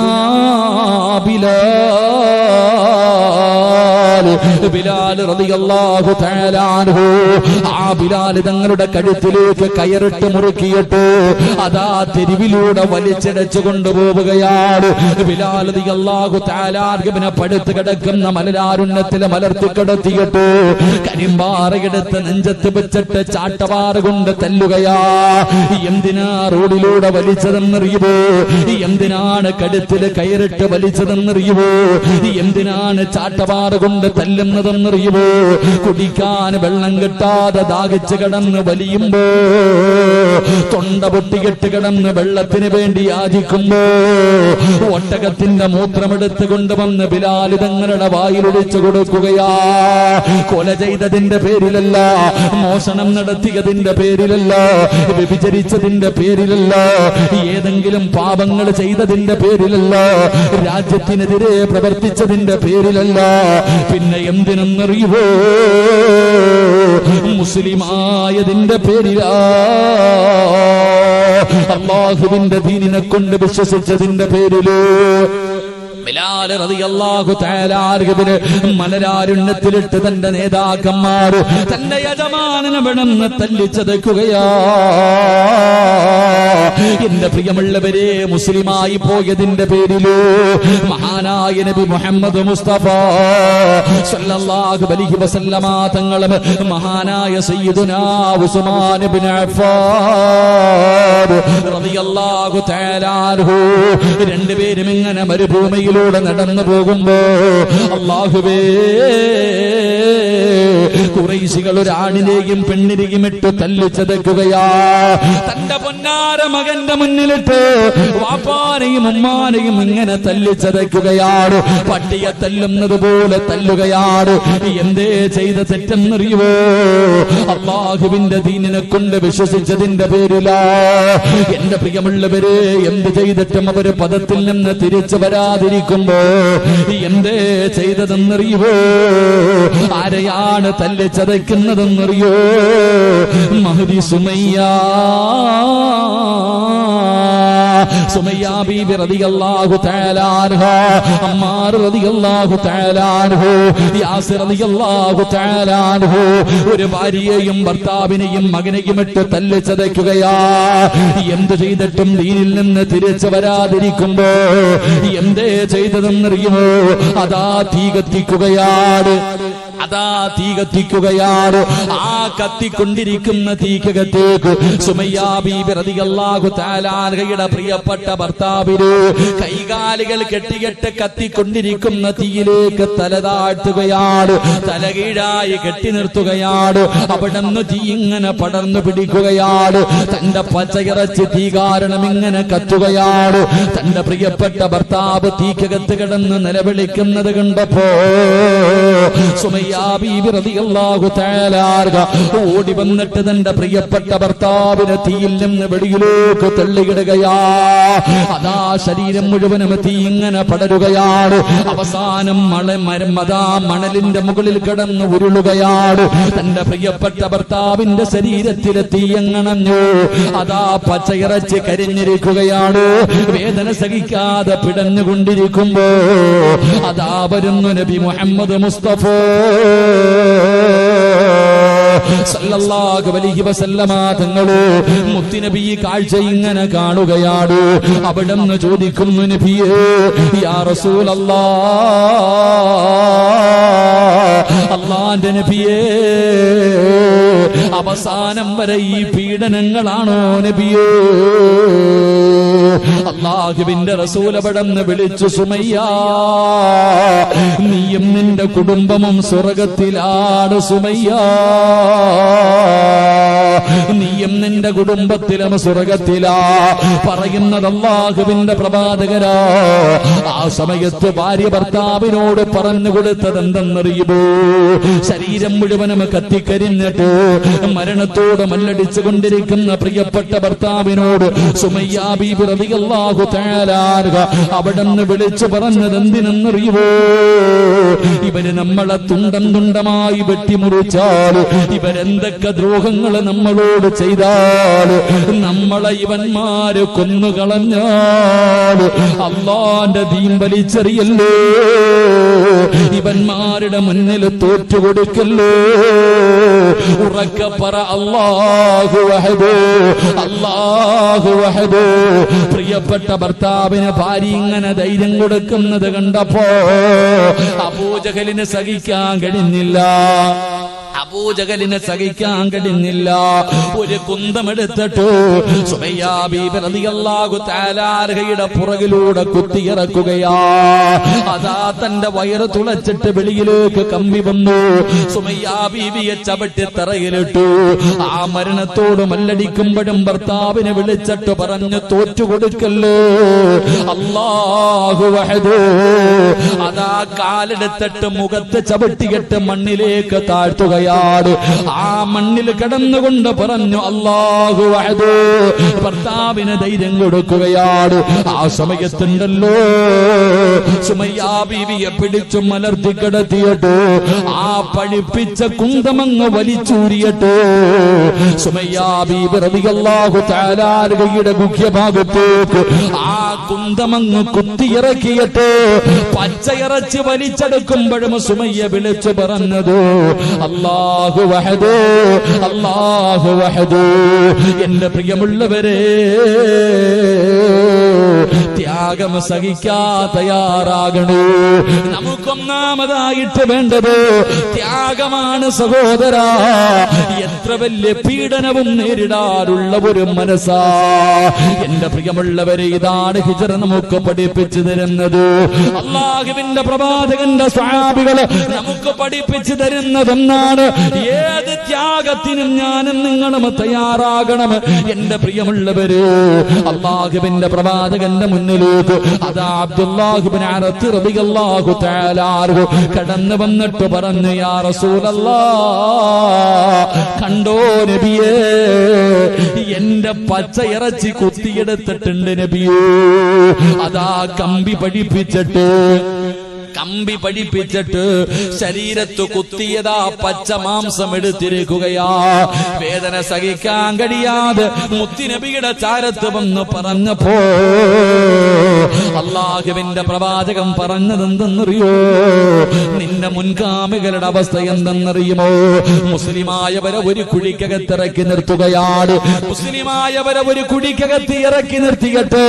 ബിലാൽ റളിയല്ലാഹു തആല അൻഹു. ആ ബിലാൽ തങ്ങളുടെ കഴുത്തിലേക്ക് കയറിട്ട് മുറുക്കിയിട്ട് അതാ തെരുവിലൂടെ വലിച്ചിടച്ചു കൊണ്ടുപോവുകയാണ്. ബിലാൽ റളിയല്ലാഹു തആല അൻഹുവിനെ പടുത്ത് കിടക്കുന്ന മലരാരുണ്യത്തിലെ മലർത്തി കിടത്തിയിട്ട് കരിമ്പാറയെടുത്ത് നെഞ്ചത്ത് വെച്ചിട്ട് ചാട്ടവാറ് കൊണ്ട് തല്ലുകയാ. എന്തിനാ റോഡിലൂടെ വലിച്ചതെന്നറിയുമോ? എന്തിനാണ് കഴുത്തിൽ കയറിട്ട് വലിച്ചതെന്നറിയുമോ? എന്തിനാണ് ചാട്ടവാറ് കൊണ്ട് തല്ലുന്നതെന്നറിയുമോ? കുടിക്കാൻ വെള്ളം കിട്ടാതെ ദാഹിച്ച് കിടന്ന് വലിയുമ്പോ, തൊണ്ട പൊട്ടികെട്ട് കിടന്ന് വെള്ളത്തിന് വേണ്ടി യാചിക്കുമ്പോ ഒട്ടകത്തിന്റെ മൂത്രമെടുത്ത് കൊണ്ടുവന്ന് ബിലാൽ തങ്ങളുടെ വായിലൊഴിച്ചു കൊടുക്കുകയാ. കൊല ചെയ്തതിന്റെ പേരിലല്ല, മോഷണം നടത്തിയതിന്റെ പേരിലല്ല, വ്യഭിചരിച്ചതിന്റെ പേരിലല്ല, ഏതെങ്കിലും പാപങ്ങൾ ചെയ്തതിന്റെ പേരിലല്ല, രാജ്യത്തിനെതിരെ പ്രവർത്തിച്ചതിന്റെ പേരിലല്ല. പിന്നെ എന്തിനെന്നറിയുവോ? മുസ്ലിമായതിന്റെ പേരിലാ. അല്ലാഹുവിന്റെ ദീനിനെ കൊണ്ട് വിശ്വസിച്ചതിന്റെ പേരില് ബിലാൽ റളിയല്ലാഹു തആല അൻഹുവിനെ മലരാരുണ്യത്തിലിട്ട് തന്റെ നേതാക്കന്മാർ തന്റെ യജമാനനെ വിടന്ന് തല്ലിച്ചതയ്ക്കുകയാ. എന്റെ പ്രിയമുള്ളവരെ, മുസ്ലിമായി പോയതിന്റെ പേരില് മഹാനായ നബി മുഹമ്മദ് മുസ്തഫ സല്ലല്ലാഹു അലൈഹി വസല്ലമ തങ്ങളും മഹാനായ സയ്യിദുനാ ഉസ്മാൻ ഇബ്നു അഫ്ഫാൻ റളിയല്ലാഹു തആല അൻഹു രണ്ടുപേരും ഇങ്ങനെ മരുഭൂമിയിൽ നടന്നു പോകുമ്പോ അല്ലാഹുവേ, ഖുറൈശികൾ ഒരു ആണിനെയും പെണ്ണിനെയും ഇട്ട് തല്ലിച്ചതയ്ക്കുകയാ. തന്റെ പൊന്നാര മകന്റെ മുന്നിലിട്ട് വാപ്പാനെയും ഉമ്മാനെയും ഇങ്ങനെ തല്ലിച്ചതയ്ക്കുകയാണ്. പട്ടിയെ തല്ലുന്നത് പോലെ തല്ലുകയാണ്. എന്തേ ചെയ്ത തെറ്റെന്നറിയുവോ? അല്ലാഹുവിന്റെ ദീനിനെ കൊണ്ട് വിശ്വസിച്ചതിന്റെ പേരിലാ. എന്റെ പ്രിയമുള്ളവരെ, എന്ത് ചെയ്തിട്ടും അവര് പദത്തിൽ നിന്ന് തിരിച്ചു വരാതിരിക്കുമ്പോ എന്തേ ചെയ്തതെന്നറിയുവോ? ആരെയാണ് തല്ലിച്ചതയ്ക്കുന്നതെന്നറിയോ? മഹ്ദി സുമയ്യ ബീബി റളിയല്ലാഹു തആല അൻഹ, അമ്മാർ റളിയല്ലാഹു തആല അൻഹു, യാസിർ റളിയല്ലാഹു തആല അൻഹു ഒരു ഭാര്യയെയും ഭർത്താവിനെയും മകനെയും ഇട്ട് തല്ലിച്ചതയ്ക്കുകയാ. എന്ത് ചെയ്തിട്ടും ദീനിൽ നിന്ന് തിരിച്ചു വരാതിരിക്കുമ്പോ എന്തേ ചെയ്തതെന്നറിയുമോ? അതാ തീ കത്തിക്കുകയാണ്. അതാ തീ കത്തിക്കുകയാണ്. ആ കത്തിക്കൊണ്ടിരിക്കുന്ന തീക്കകത്തേക്ക് സുമയ്യ ബീബി റളിയല്ലാഹു തആല അൻഹയുടെ പ്രിയപ്പെട്ട ഭർത്താവിന് കൈകാലുകൾ കെട്ടികെട്ട് കത്തിക്കൊണ്ടിരിക്കുന്ന തീയിലേക്ക് തല താഴ്ത്തുകയാണ്. തലകീഴായി കെട്ടി നിർത്തുകയാണ്. അവിടുന്ന് തീ ഇങ്ങനെ പടർന്നു പിടിക്കുകയാണ്. തന്റെ പച്ചയിറച്ചി തീ കാരണം ഇങ്ങനെ കത്തുകയാണ്. തന്റെ പ്രിയപ്പെട്ട ഭർത്താവ് തീക്കകത്ത് കിടന്ന് നിലവിളിക്കുന്നത് കണ്ടപ്പോ സുമയ്യ ബീബി റളിയല്ലാഹു തആല അൻഹ ഓടി വന്നിട്ട് തന്റെ പ്രിയപ്പെട്ട ഭർത്താവിനെ തീയിൽ നിന്ന് വെളിയിലേക്ക് തള്ളിയിടുകയാ. അതാ ശരീരം മുഴുവനും തീ ഇങ്ങനെ പടരുകയാണ്. അവസാനം മണലിന്റെ മുകളിൽ കിടന്ന് ഉരുളുകയാണ്. തന്റെ പ്രിയപ്പെട്ട ഭർത്താവിന്റെ ശരീരത്തിലെ തീ എങ്ങണഞ്ഞു. അതാ പച്ചയിറച്ചി കരിഞ്ഞിരിക്കുകയാണ്. വേദന സഹിക്കാതെ പിടഞ്ഞുകൊണ്ടിരിക്കുമ്പോ അതാ വരുന്നു നബി മുഹമ്മദ് മുസ്തഫ സല്ലല്ലാഹു അലൈഹി വസല്ലമ തങ്ങള് മുത്തുനബി കാഴ്ച ഇങ്ങനെ കാണുകയാണ്. അവിടുന്ന് ചോദിക്കുന്നു, നബിയേ യാ റസൂലല്ലാഹ്, അല്ലാഹുവിന്റെ നബിയേ അവസാനം വരെ ഈ പീഡനങ്ങളാണോ നബിയേ? അല്ലാഹുവിന്റെ റസൂൽ അവിടുന്ന് വിളിച്ചു, സുമയ്യ നീയും നിന്റെ കുടുംബവും സ്വർഗത്തിലാണ്. സുമയ്യ നീയും നിന്റെ കുടുംബത്തിലും സ്വർഗത്തിലാ. പറയുന്നത് അല്ലാഹുവിന്റെ പ്രവാചകരാ. ആ സമയത്ത് ഭാര്യ ഭർത്താവിനോട് പറഞ്ഞു കൊടുത്തത് എന്തെന്നറിയുമോ? ശരീരം മുഴുവനും കത്തിക്കരിഞ്ഞിട്ട് മരണത്തോട് മല്ലടിച്ചു കൊണ്ടിരിക്കുന്ന പ്രിയപ്പെട്ട ഭർത്താവിനോട് സുമയ്യ ബീബി റളിയല്ലാഹു തആല അവിടുന്ന് വിളിച്ചു പറഞ്ഞത് എന്തിനെന്നറിയുമോ? ഇവര് നമ്മളെ തുണ്ടം തുണ്ടമായി വെട്ടിമുറിച്ചാൽ, ഇവരെന്തൊക്കെ ദ്രോഹങ്ങൾ നമ്മളോട് ചെയ്താൽ, നമ്മളെ ഇവന്മാര് കൊന്നുകളഞ്ഞാൽ അല്ലാഹുവിന്റെ ദീൻ വലിച്ചെറിയല്ലോ, ഇവന്മാരുടെ മുന്നിൽ തോറ്റുകൊടുക്കല്ലോ. ഉറക്കെ പറ അല്ലാഹു വഹദ്, അല്ലാഹു വഹദ്. പ്രിയപ്പെട്ട ഭർത്താവിന് ഭാര്യ ഇങ്ങനെ ധൈര്യം കൊടുക്കുന്നത് കണ്ടപ്പോ അബൂജഹലിന് സഹിക്കാൻ കഴിഞ്ഞില്ല. അബൂജഹലിനെ സഹിക്കാൻ കഴിഞ്ഞില്ല. ഒരു കുന്തമെടുത്തിട്ട് സുമയ്യ ബീബി റളിയല്ലാഹു തആല അൻഹയുടെ പുറകിലൂടെ കുത്തിയിറക്കുകയാ. അതാ തന്റെ വയറ് തുളച്ചിട്ട് വെളിയിലേക്ക് കമ്പി വന്നു. സുമയ്യ ബീബിയെ ചവിട്ടി തറയിലിട്ടു. ആ മരണത്തോട് മല്ലടിക്കുമ്പോഴും ഭർത്താവിനെ വിളിച്ചിട്ട് പറഞ്ഞു, തോറ്റുകൊടുക്കല്ലോ, അല്ലാഹു വഹദ്. അതാ കാലെടുത്തിട്ട് മുഖത്ത് ചവിട്ടിയിട്ട് മണ്ണിലേക്ക് താഴ്ത്തുകയാ. ആ മണ്ണിൽ കിടന്നുകൊണ്ട് പറഞ്ഞു, അല്ലാഹു വഹദ്. ഭർത്താവിന് ധൈര്യം കൊടുക്കുകയാണ്. ആ സമയത്തുണ്ടല്ലോ സുമയ്യ ബീവിയെ പിടിച്ചു മലർത്തി കിടത്തിയിട്ട് ആ പഴിപ്പിച്ച കുന്തമങ്ങ് വലിച്ചൂരിയിട്ട് സുമയ്യ ബീബി റളിയല്ലാഹു തആല അൻഹയുടെ ഗുഹ്യഭാഗത്തേക്ക് ആ കുന്തമങ്ങ് കുത്തിയിറക്കിയിട്ട് പച്ചയിറച്ചി വലിച്ചെടുക്കുമ്പോഴും സുമയ്യ വിളിച്ചു പറഞ്ഞത്, അല്ലാഹു വഹദ്, അല്ലാഹു വഹദ്. എന്റെ പ്രിയമുള്ളവരെ, ത്യാഗം സഹിക്കാ തയ്യാറാകണേ. നമുക്കൊന്നാമതായിട്ട് വേണ്ടത് ത്യാഗമാണ് സഹോദരാ. എത്ര വലിയ പീഡനവും നേരിടാറുള്ള ഒരു മനസ്സാ. എന്റെ പ്രിയമുള്ളവരെ, ഇതാണ് ഹിജ്റ നമുക്ക് പഠിപ്പിച്ചു തരുന്നത്. അല്ലാഹുവിന്റെ പ്രവാചകന്റെ സ്വഹാബികള് നമുക്ക് പഠിപ്പിച്ചു തരുന്നതെന്നാണ്. ഏത് ത്യാഗത്തിനും ഞാനും നിങ്ങളും തയ്യാറാകണം. എന്റെ പ്രിയമുള്ളവര്, അല്ലാഹുവിന്റെ പ്രവാചകന്റെ മുന്നിലേക്ക് അതാ അബ്ദുല്ലാഹ് ഇബ്നു അറത്ത് റളിയല്ലാഹു തആല അൻഹു കടന്നു വന്നിട്ട് പറഞ്ഞു, യാ റസൂലല്ലാഹ്, കണ്ടോ നബിയേ, എന്റെ പച്ച ഇറച്ചി കുത്തിയെടുത്തിട്ടുണ്ട് നബിയേ. അതാ കമ്പി പഠിപ്പിച്ചിട്ട് ശരീരത്ത് കുത്തിയതാ പച്ച മാംസം എടുത്തിരിക്കുകയാ. വേദന സഹിക്കാൻ കഴിയാതെ മുത്തുനബിയുടെ ചാരത്ത് വന്ന് പറഞ്ഞപ്പോ അല്ലാഹുവിന്റെ പ്രവാചകൻ പറഞ്ഞത് എന്തെന്നറിയോ? നിന്റെ മുൻഗാമികളുടെ അവസ്ഥ എന്തെന്നറിയുമോ? മുസ്ലിമായവരെ ഒരു കുഴിക്കകത്തിറക്കി നിർത്തുകയാണ്. മുസ്ലിമായവരെ ഒരു കുഴിക്കകത്ത് ഇറക്കി നിർത്തിയിട്ട്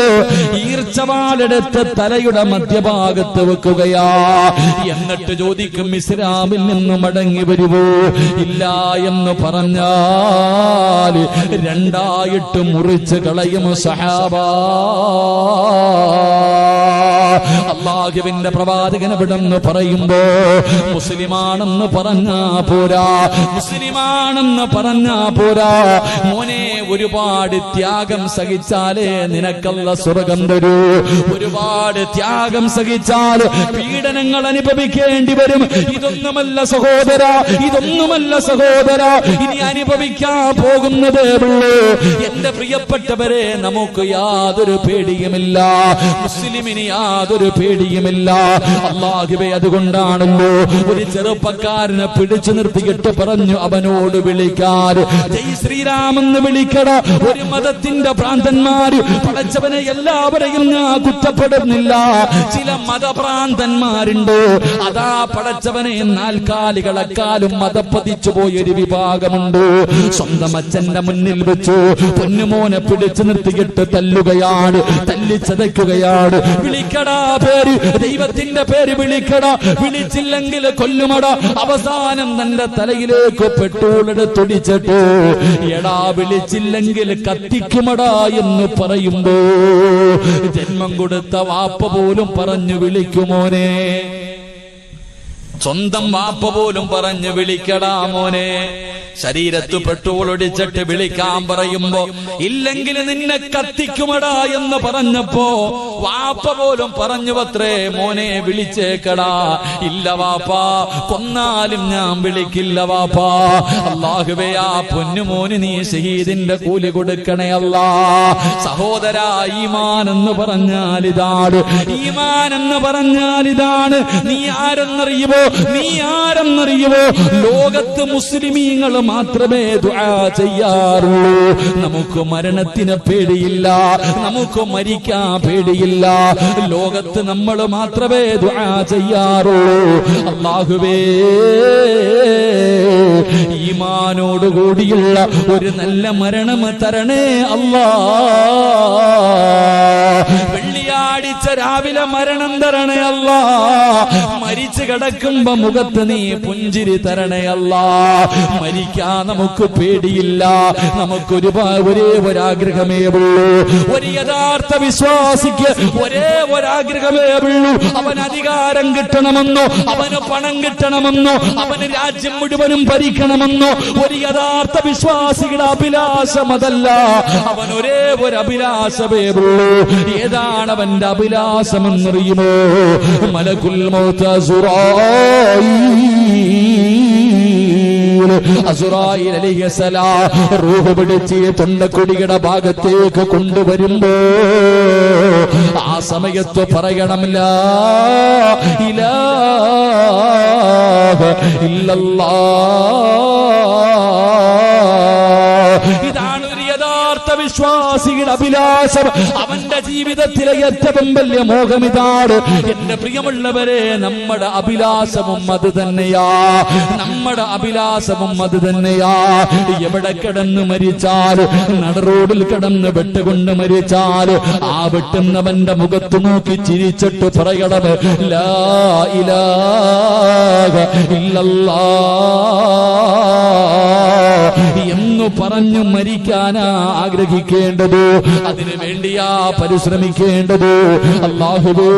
ഈർച്ചവാളെടുത്ത് തലയുടെ മധ്യഭാഗത്ത് വെക്കുകയാ. എന്നിട്ട് ചോദിക്കും, ഇസ്ലാമിൽ നിന്ന് മടങ്ങി വരുവോ? ഇല്ല എന്ന് പറഞ്ഞാൽ രണ്ടായിട്ട് മുറിച്ച് കളയും സഹാബാ. അല്ലാഹുവിന്റെ പ്രവാചകൻ ഇവിടെന്ന് പറയുമ്പോ മുസ്ലിമാണെന്ന് പറഞ്ഞാ പോരാ, മുസ്ലിമാണെന്ന് പറഞ്ഞാ പോരാ മോനെ. ഒരുപാട് ത്യാഗം സഹിച്ചാലേ നിനക്കല്ല സ്വർഗം തരൂ. ഒരുപാട് ത്യാഗം സഹിച്ചാൽ പീഡനങ്ങൾ അനുഭവിക്കേണ്ടി വരും. ഇതൊന്നുമല്ല സഹോദര, ഇതൊന്നുമല്ല സഹോദര, ഇനി അനുഭവിക്കാൻ പോകുന്നതേ ഉള്ളൂ. എന്റെ പ്രിയപ്പെട്ടവരെ, നമുക്ക് യാതൊരു പേടിയുമില്ല. മുസ്ലിമിന് യാതൊരു പേടിയുമില്ല. അല്ലാഹുവേ, അതുകൊണ്ടാണല്ലോ ഒരു ചെറുപ്പക്കാരനെ പിടിച്ചു നിർത്തിയിട്ട് പറഞ്ഞു അവനോട് വിളിക്കാൻ, ജയ് ശ്രീരാമെന്ന് വിളിക്കട. ഒരു മതത്തിന്റെ ഭ്രാന്തന്മാര്, പടച്ചവനെ എല്ലാവരെയും ഞാൻ കുറ്റപ്പെടുന്നില്ല, ചില മതഭ്രാന്തന്മാരുണ്ട്. അതാ പടച്ചവനെ നാൽക്കാലികളെക്കാളും മതപ്പതിച്ചു പോയൊരു വിഭാഗമുണ്ട്. സ്വന്തം അച്ഛന്റെ മുന്നിൽ വെച്ചു പൊന്നുമോനെ പിടിച്ചു നിർത്തിയിട്ട് തല്ലുകയാണ്, തല്ലിച്ചതയ്ക്കുകയാണ്. വിളിക്കടാ പേര്, ദൈവത്തിന്റെ പേര് വിളിക്കടാ, വിളിച്ചില്ലെങ്കിൽ കൊല്ലുമട. അവസാനം തന്റെ തലയിലേക്ക് പെട്രോൾ എടുത്തൊടിച്ചിട്ട് എടാ വിളിച്ചില്ലെങ്കിൽ കത്തിക്കുമടാ എന്ന് പറയുമ്പോ ജന്മം കൊടുത്ത വാപ്പ പോലും പറഞ്ഞു വിളിക്കുമോനെ. സ്വന്തം വാപ്പ പോലും പറഞ്ഞു വിളിക്കടാ മോനെ. ശരീരത്ത് പെട്രോൾ ഒടിച്ചിട്ട് വിളിക്കാൻ പറയുമ്പോ ഇല്ലെങ്കിൽ നിന്നെ കത്തിക്കുമടാ എന്ന് പറഞ്ഞപ്പോ വാപ്പ പോലും പറഞ്ഞു അത്രേ, മോനെ വിളിച്ചേക്കടാ. ഇല്ല വാപ്പാ, കൊന്നാലും ഞാൻ വിളിക്കില്ല വാപ്പാ. അല്ലാഹുവേ, ആ പൊന്നുമോന് നീ ഷഹീദിന്റെ കൂലി കൊടുക്കണേ അല്ലാ. സഹോദരാ, ഈമാൻ എന്ന് പറഞ്ഞാൽ ഇതാണ്, ഈമാൻ എന്ന് പറഞ്ഞാൽ ഇതാണ്. നീ ആരെന്നറിയുമോ? നീ ആരെന്നറിയുമോ? ലോകത്ത് മുസ്ലിമീങ്ങൾ മാത്രമേ ദുആ ചെയ്യാറുള്ളൂ. നമുക്ക് മരണത്തിന് പേടിയില്ല, നമുക്ക് മരിക്കാൻ പേടിയില്ല. ലോകത്ത് നമ്മൾ മാത്രമേ ദുആ ചെയ്യാറുള്ളൂ. അല്ലാഹുവേ, ഈമാനോടുകൂടിയുള്ള ഒരു നല്ല മരണം തരണേ അല്ലാ. വെള്ളിയാഴ്ച രാവിലെ മരണം തരണേ അല്ലാ. മരിച്ചു കിടക്കുമ്പോ മുഖത്ത് നീ പുഞ്ചിരി തരണേ അല്ലാ. മരിക്കാൻ നമുക്ക് പേടിയില്ല, നമുക്കൊരു ഒരേ ഒരാഗ്രഹമേ ഉള്ളൂ. ഒരു യഥാർത്ഥ വിശ്വാസിക്ക് ഒരേ ഒരാഗ്രഹമേ ഉള്ളൂ. അവൻ അധികാരം കിട്ടണമെന്നോ, അവന് പണം കിട്ടണമെന്നോ, അവന് രാജ്യം മുഴുവനും ഭരിക്കണമെന്നോ ഒരു യഥാർത്ഥ വിശ്വാസിയുടെ അഭിലാഷം അതല്ല. അവൻ ഒരേ ഒരു അഭിലാഷമേ ഉള്ളൂ. ഏതാണ് അവന്റെ അഭിലാഷമെന്നറിയുമോ? മലക്കുൽ മൗത്ത് അസ്റായീൽ അലൈഹിസ്സലാം റൂഹ് പിടിച്ച് തൊണ്ടക്കൊടിയുടെ ഭാഗത്തേക്ക് കൊണ്ടുവരുമ്പോ ആ സമയത്ത് പറയണം ലാ ഇലാഹ ഇല്ലല്ലാഹ്. ഇതാണ് ഒരു യഥാർത്ഥ വിശ്വാസിയുടെ അഭിലാഷം. അവന്റെ ജീവിതത്തിലെ ഏറ്റവും വലിയ മോഹം ഇതാണ്. എന്റെ പ്രിയമുള്ളവരെ, നമ്മുടെ അഭിലാഷവും അത് തന്നെയാ, നമ്മുടെ അഭിലാഷവും അത് തന്നെയാ. എവിടെ കിടന്ന് മരിച്ചാൽ, നടറോഡിൽ കിടന്ന് വെട്ടുകൊണ്ട് മരിച്ചാൽ ആ വെട്ടുന്നവന്റെ മുഖത്ത് നോക്കി ചിരിച്ചിട്ട് പറയണം ലാ ഇലാഹ ഇല്ലല്ലാഹ് എന്ന് പറഞ്ഞു മരിക്കാനാ ആഗ്രഹിക്കേണ്ടത്. അതിനു വേണ്ടിയാ പരിശ്രമിക്കേണ്ടത്. അല്ലാഹുവേ,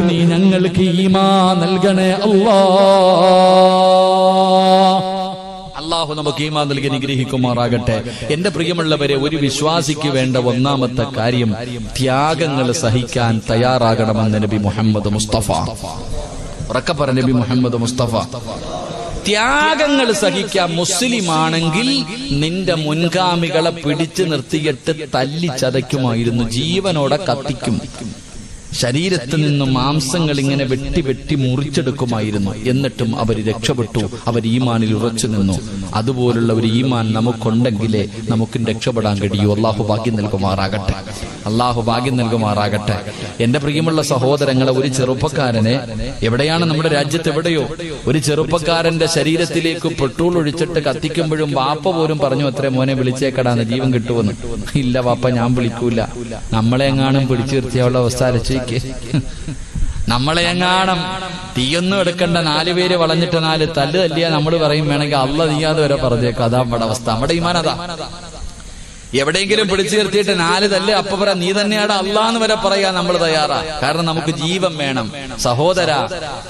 നീ ഞങ്ങൾക്ക് ഈമാൻ നൽകണേ അല്ലാ. അല്ലാഹു നമുക്ക് ഈമാൻ നൽകി അനുഗ്രഹിക്കുമാറാകട്ടെ. എന്റെ പ്രിയമുള്ളവരെ, ഒരു വിശ്വാസിക്ക് വേണ്ട ഒന്നാമത്തെ കാര്യം ത്യാഗങ്ങൾ സഹിക്കാൻ തയ്യാറാകണമെന്ന് നബി മുഹമ്മദ് മുസ്തഫ. ഉറക്കെ പറ, നബി മുഹമ്മദ് മുസ്തഫ. ത്യാഗങ്ങൾ സഹിക്കാൻ മുസ്ലിമാണെങ്കിൽ നിന്റെ മുൻഗാമികളെ പിടിച്ചു നിർത്തിയിട്ട് തല്ലി ചതയ്ക്കുമായിരുന്നു, ജീവനോടെ കത്തിക്കും. ശരീരത്തിൽ നിന്നും മാംസങ്ങൾ ഇങ്ങനെ വെട്ടി വെട്ടി മുറിച്ചെടുക്കുമായിരുന്നു. എന്നിട്ടും അവർ രക്ഷപ്പെട്ടു, അവർ ഈമാനിൽ ഉറച്ചു നിന്നു. അതുപോലുള്ള ഒരു ഈമാൻ നമുക്കുണ്ടെങ്കിലേ നമുക്കും രക്ഷപ്പെടാൻ കഴിയൂ. അള്ളാഹു ഭാഗ്യം നൽകുമാറാകട്ടെ, അള്ളാഹു ഭാഗ്യം നൽകുമാറാകട്ടെ. എന്റെ പ്രിയമുള്ള സഹോദരങ്ങളെ, ഒരു ചെറുപ്പക്കാരനെ, എവിടെയാണ് നമ്മുടെ രാജ്യത്ത് എവിടെയോ ഒരു ചെറുപ്പക്കാരന്റെ ശരീരത്തിലേക്ക് പെട്രോൾ ഒഴിച്ചിട്ട് കത്തിക്കുമ്പോഴും വാപ്പ പോലും പറഞ്ഞു അത്രേ, മോനെ വിളിച്ചേക്കടാന്ന്, ജീവൻ കിട്ടുമെന്ന്. ഇല്ല വാപ്പ, ഞാൻ വിളിക്കൂല. നമ്മളെ എങ്ങാനും പിടിച്ചു നിർത്തിയുള്ള അവസ്ഥ ആലോചിക്ക്. നമ്മളെ എങ്ങാണം തീയൊന്നും എടുക്കണ്ട, 4 പേര് വളഞ്ഞിട്ട് 4 തല്ല് തല്ലിയാ നമ്മൾ പറയും വേണമെങ്കിൽ അള്ള നീയാതെ വരെ പറഞ്ഞേക്കും. അതാ നമ്മുടെ അവസ്ഥ, നമ്മുടെ ഈമാൻ അതാ. എവിടെയെങ്കിലും പിടിച്ചു നിർത്തിയിട്ട് 4 തല്ല് അപ്പൊ പറ നീ തന്നെയാണ് അള്ളാന്ന് വരെ പറയാൻ നമ്മൾ തയ്യാറാ. കാരണം നമുക്ക് ജീവൻ വേണം. സഹോദര,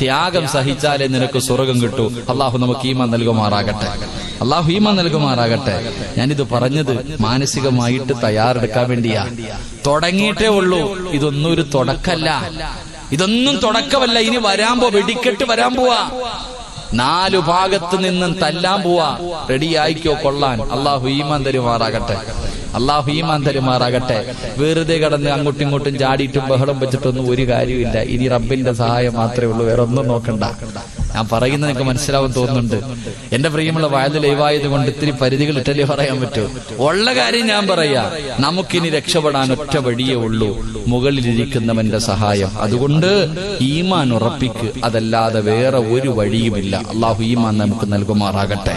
ത്യാഗം സഹിച്ചാലേ നിനക്ക് സ്വർഗം കിട്ടൂ. അള്ളാഹു നമുക്ക് ഈമാൻ നൽകുമാറാകട്ടെ, അള്ളാഹു ഈമാൻ നൽകുമാറാകട്ടെ. ഞാനിത് പറഞ്ഞത് മാനസികമായിട്ട് തയ്യാറെടുക്കാൻ വേണ്ടിയാ. തുടങ്ങിയിട്ടേ ഉള്ളൂ, ഇതൊന്നും ഒരു തുടക്കല്ല, ഇതൊന്നും തുടക്കമല്ല. ഇനി വെടിക്കെട്ട് വരാൻ പോവാ. 4 ഭാഗത്ത് നിന്നും തല്ലാൻ പോവാ. റെഡി ആയിക്കോ കൊള്ളാൻ. അള്ളാഹു ഈമാൻ തരുമാറാകട്ടെ. അള്ളാഹു ഈമാൻ തരുമാറാകട്ടെ. വെറുതെ കടന്ന് അങ്ങോട്ടും ഇങ്ങോട്ടും ചാടിയിട്ടും ബഹളം വെച്ചിട്ടൊന്നും ഒരു കാര്യമില്ല. ഇനി റബ്ബിന്റെ സഹായം മാത്രമേ ഉള്ളൂ, വേറെ ഒന്നും നോക്കണ്ട. ഞാൻ പറയുന്നത് നിങ്ങൾക്ക് മനസ്സിലാവും തോന്നുന്നുണ്ട്. എന്റെ പ്രിയമുള്ള വയല് ലൈവായത് കൊണ്ട് ഇത്തിരി പരിധികൾ ഇട്ടല്ലേ പറയാൻ പറ്റൂ. ഉള്ള കാര്യം ഞാൻ പറയാ, നമുക്കിനി രക്ഷപ്പെടാൻ ഒറ്റ വഴിയേ ഉള്ളൂ, മുകളിലിരിക്കുന്നവന്റെ സഹായം. അതുകൊണ്ട് ഈമാൻ ഉറപ്പിക്ക്, അതല്ലാതെ വേറെ ഒരു വഴിയുമില്ല. അള്ളാഹു ഈമാൻ നമുക്ക് നൽകുമാറാകട്ടെ.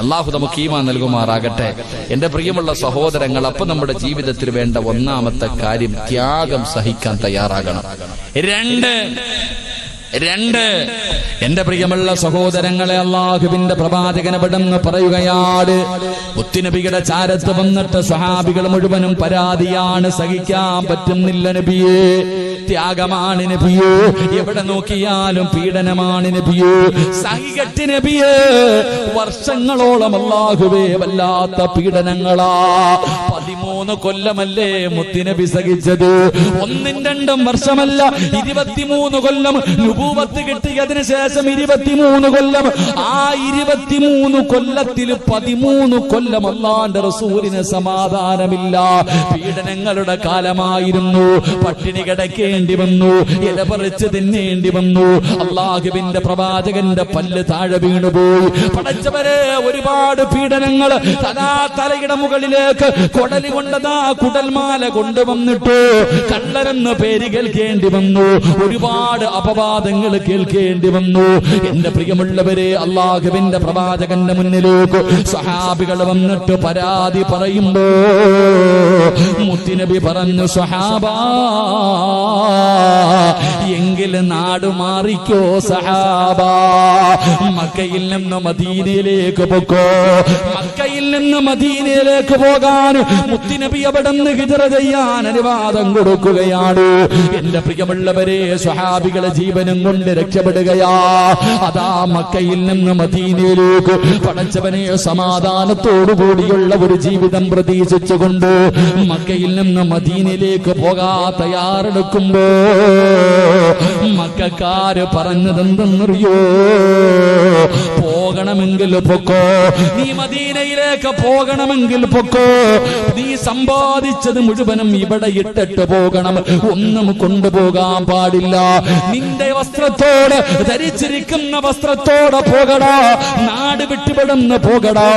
അള്ളാഹു നമുക്ക് ഈമാൻ നൽകുമാറാകട്ടെ. എന്റെ പ്രിയമുള്ള സഹോദരങ്ങൾ, അപ്പൊ നമ്മുടെ ജീവിതത്തിൽ വേണ്ട ഒന്നാമത്തെ കാര്യം ത്യാഗം സഹിക്കാൻ തയ്യാറാകണം. രണ്ട് എന്റെ പ്രിയമുള്ള സഹോദരങ്ങളെ, അള്ളാഹുവിന്റെ പ്രവാചകൻ പെട്ടെന്ന് പറയുകയാണ്, മുത്തുനബിയുടെ ചാരത്ത് വന്നിട്ട് സ്വഹാബികൾ മുഴുവനും പരാതിയാണ്, സഹിക്കാൻ പറ്റുന്നില്ല നബിയേ, ത്യാഗമാണ് നബിയേ, എവിടെ നോക്കിയാലും പീഡനമാണ് നബിയേ, സഹികെട്ട് നബിയേ, വർഷങ്ങളോളം അല്ലാഹുവേ വല്ലാത്ത പീഡനങ്ങളാ. 13 കൊല്ലമല്ലേ മുത്തുനബി സഹിച്ചത്, 1-2 വർഷമല്ല, 23 കൊല്ലം നുബൂവത്ത് കിട്ടിയതിനു ശേഷം 23 കൊല്ലം. ആ 23 കൊല്ലത്തിൽ 13 കൊല്ലം അല്ലാഹുവിന്റെ റസൂലിന് സമാധാനമില്ല. പീഡനങ്ങളുടെ കാലമായിരുന്നു. പട്ടിണി കിടക്കേണ്ടി വന്നു, ഇല പറിച്ച് തിന്നേണ്ടി വന്നു. അള്ളാഹുവിന്റെ പ്രവാചകന്റെ പല്ല് താഴെ വീണുപോയി. പടച്ചവരെ, ഒരുപാട് പീഡനങ്ങൾ. തലയുടെ മുകളിലേക്ക് കൊടലി കൊണ്ടതാ കുടൽമാല കൊണ്ടുവന്നിട്ടു. കള്ളരെന്ന് പേര് കേൾക്കേണ്ടി വന്നു. ഒരുപാട് അപവാദങ്ങൾ കേൾക്കേണ്ടി വന്നു. എന്റെ പ്രിയമുള്ളവരെ, അള്ളാഹുവിന്റെ പ്രവാചകന്റെ മുന്നിലേക്ക് സ്വഹാബികൾ വന്നിട്ട് പരാതി പറയുമ്പോ മുത്തുനബി പറഞ്ഞു, സ്വഹാബാ, എങ്കിൽ നാട് മാറിക്കോ സഹാബാ, മക്കയിൽ നിന്ന് മദീനയിലേക്ക് പൊക്കോ. മക്കയിൽ നിന്ന് മദീനയിലേക്ക് പോകാൻ മുത്തുനബി അവിടെ നിന്ന് ഹിജ്റ ചെയ്യാൻ അനുവാദം കൊടുക്കുകയാണ്. എന്റെ പ്രിയമുള്ളവരെ, സ്വഹാബികളെ ജീവനും കൊണ്ട് രക്ഷപ്പെടുകയാ. അതാ മക്കയിൽ നിന്ന് മദീനയിലേക്ക് പടച്ചവനെ സമാധാനത്തോടുകൂടിയുള്ള ഒരു ജീവിതം പ്രതീക്ഷിച്ചുകൊണ്ട് മക്കയിൽ നിന്ന് മദീനയിലേക്ക് പോകാൻ തയ്യാറെടുക്കുമ്പോ മക്കക്കാര് പറഞ്ഞതെന്തെന്നറിയോ? പോകണമെങ്കിൽ പൊക്കോ, നീ മദീനയിലേക്ക് പോകണമെങ്കിൽ പൊക്കോ, നീ സമ്പാദിച്ചത് മുഴുവനും ഇവിടെ ഇട്ടിട്ട് പോകണം, ഒന്നും കൊണ്ടുപോകാൻ പാടില്ല. നിന്റെ വസ്ത്രത്തോട്, ധരിച്ചിരിക്കുന്ന വസ്ത്രത്തോടെ പോകടാ, നാട് വിട്ടുപെടുന്ന് പോകടാ.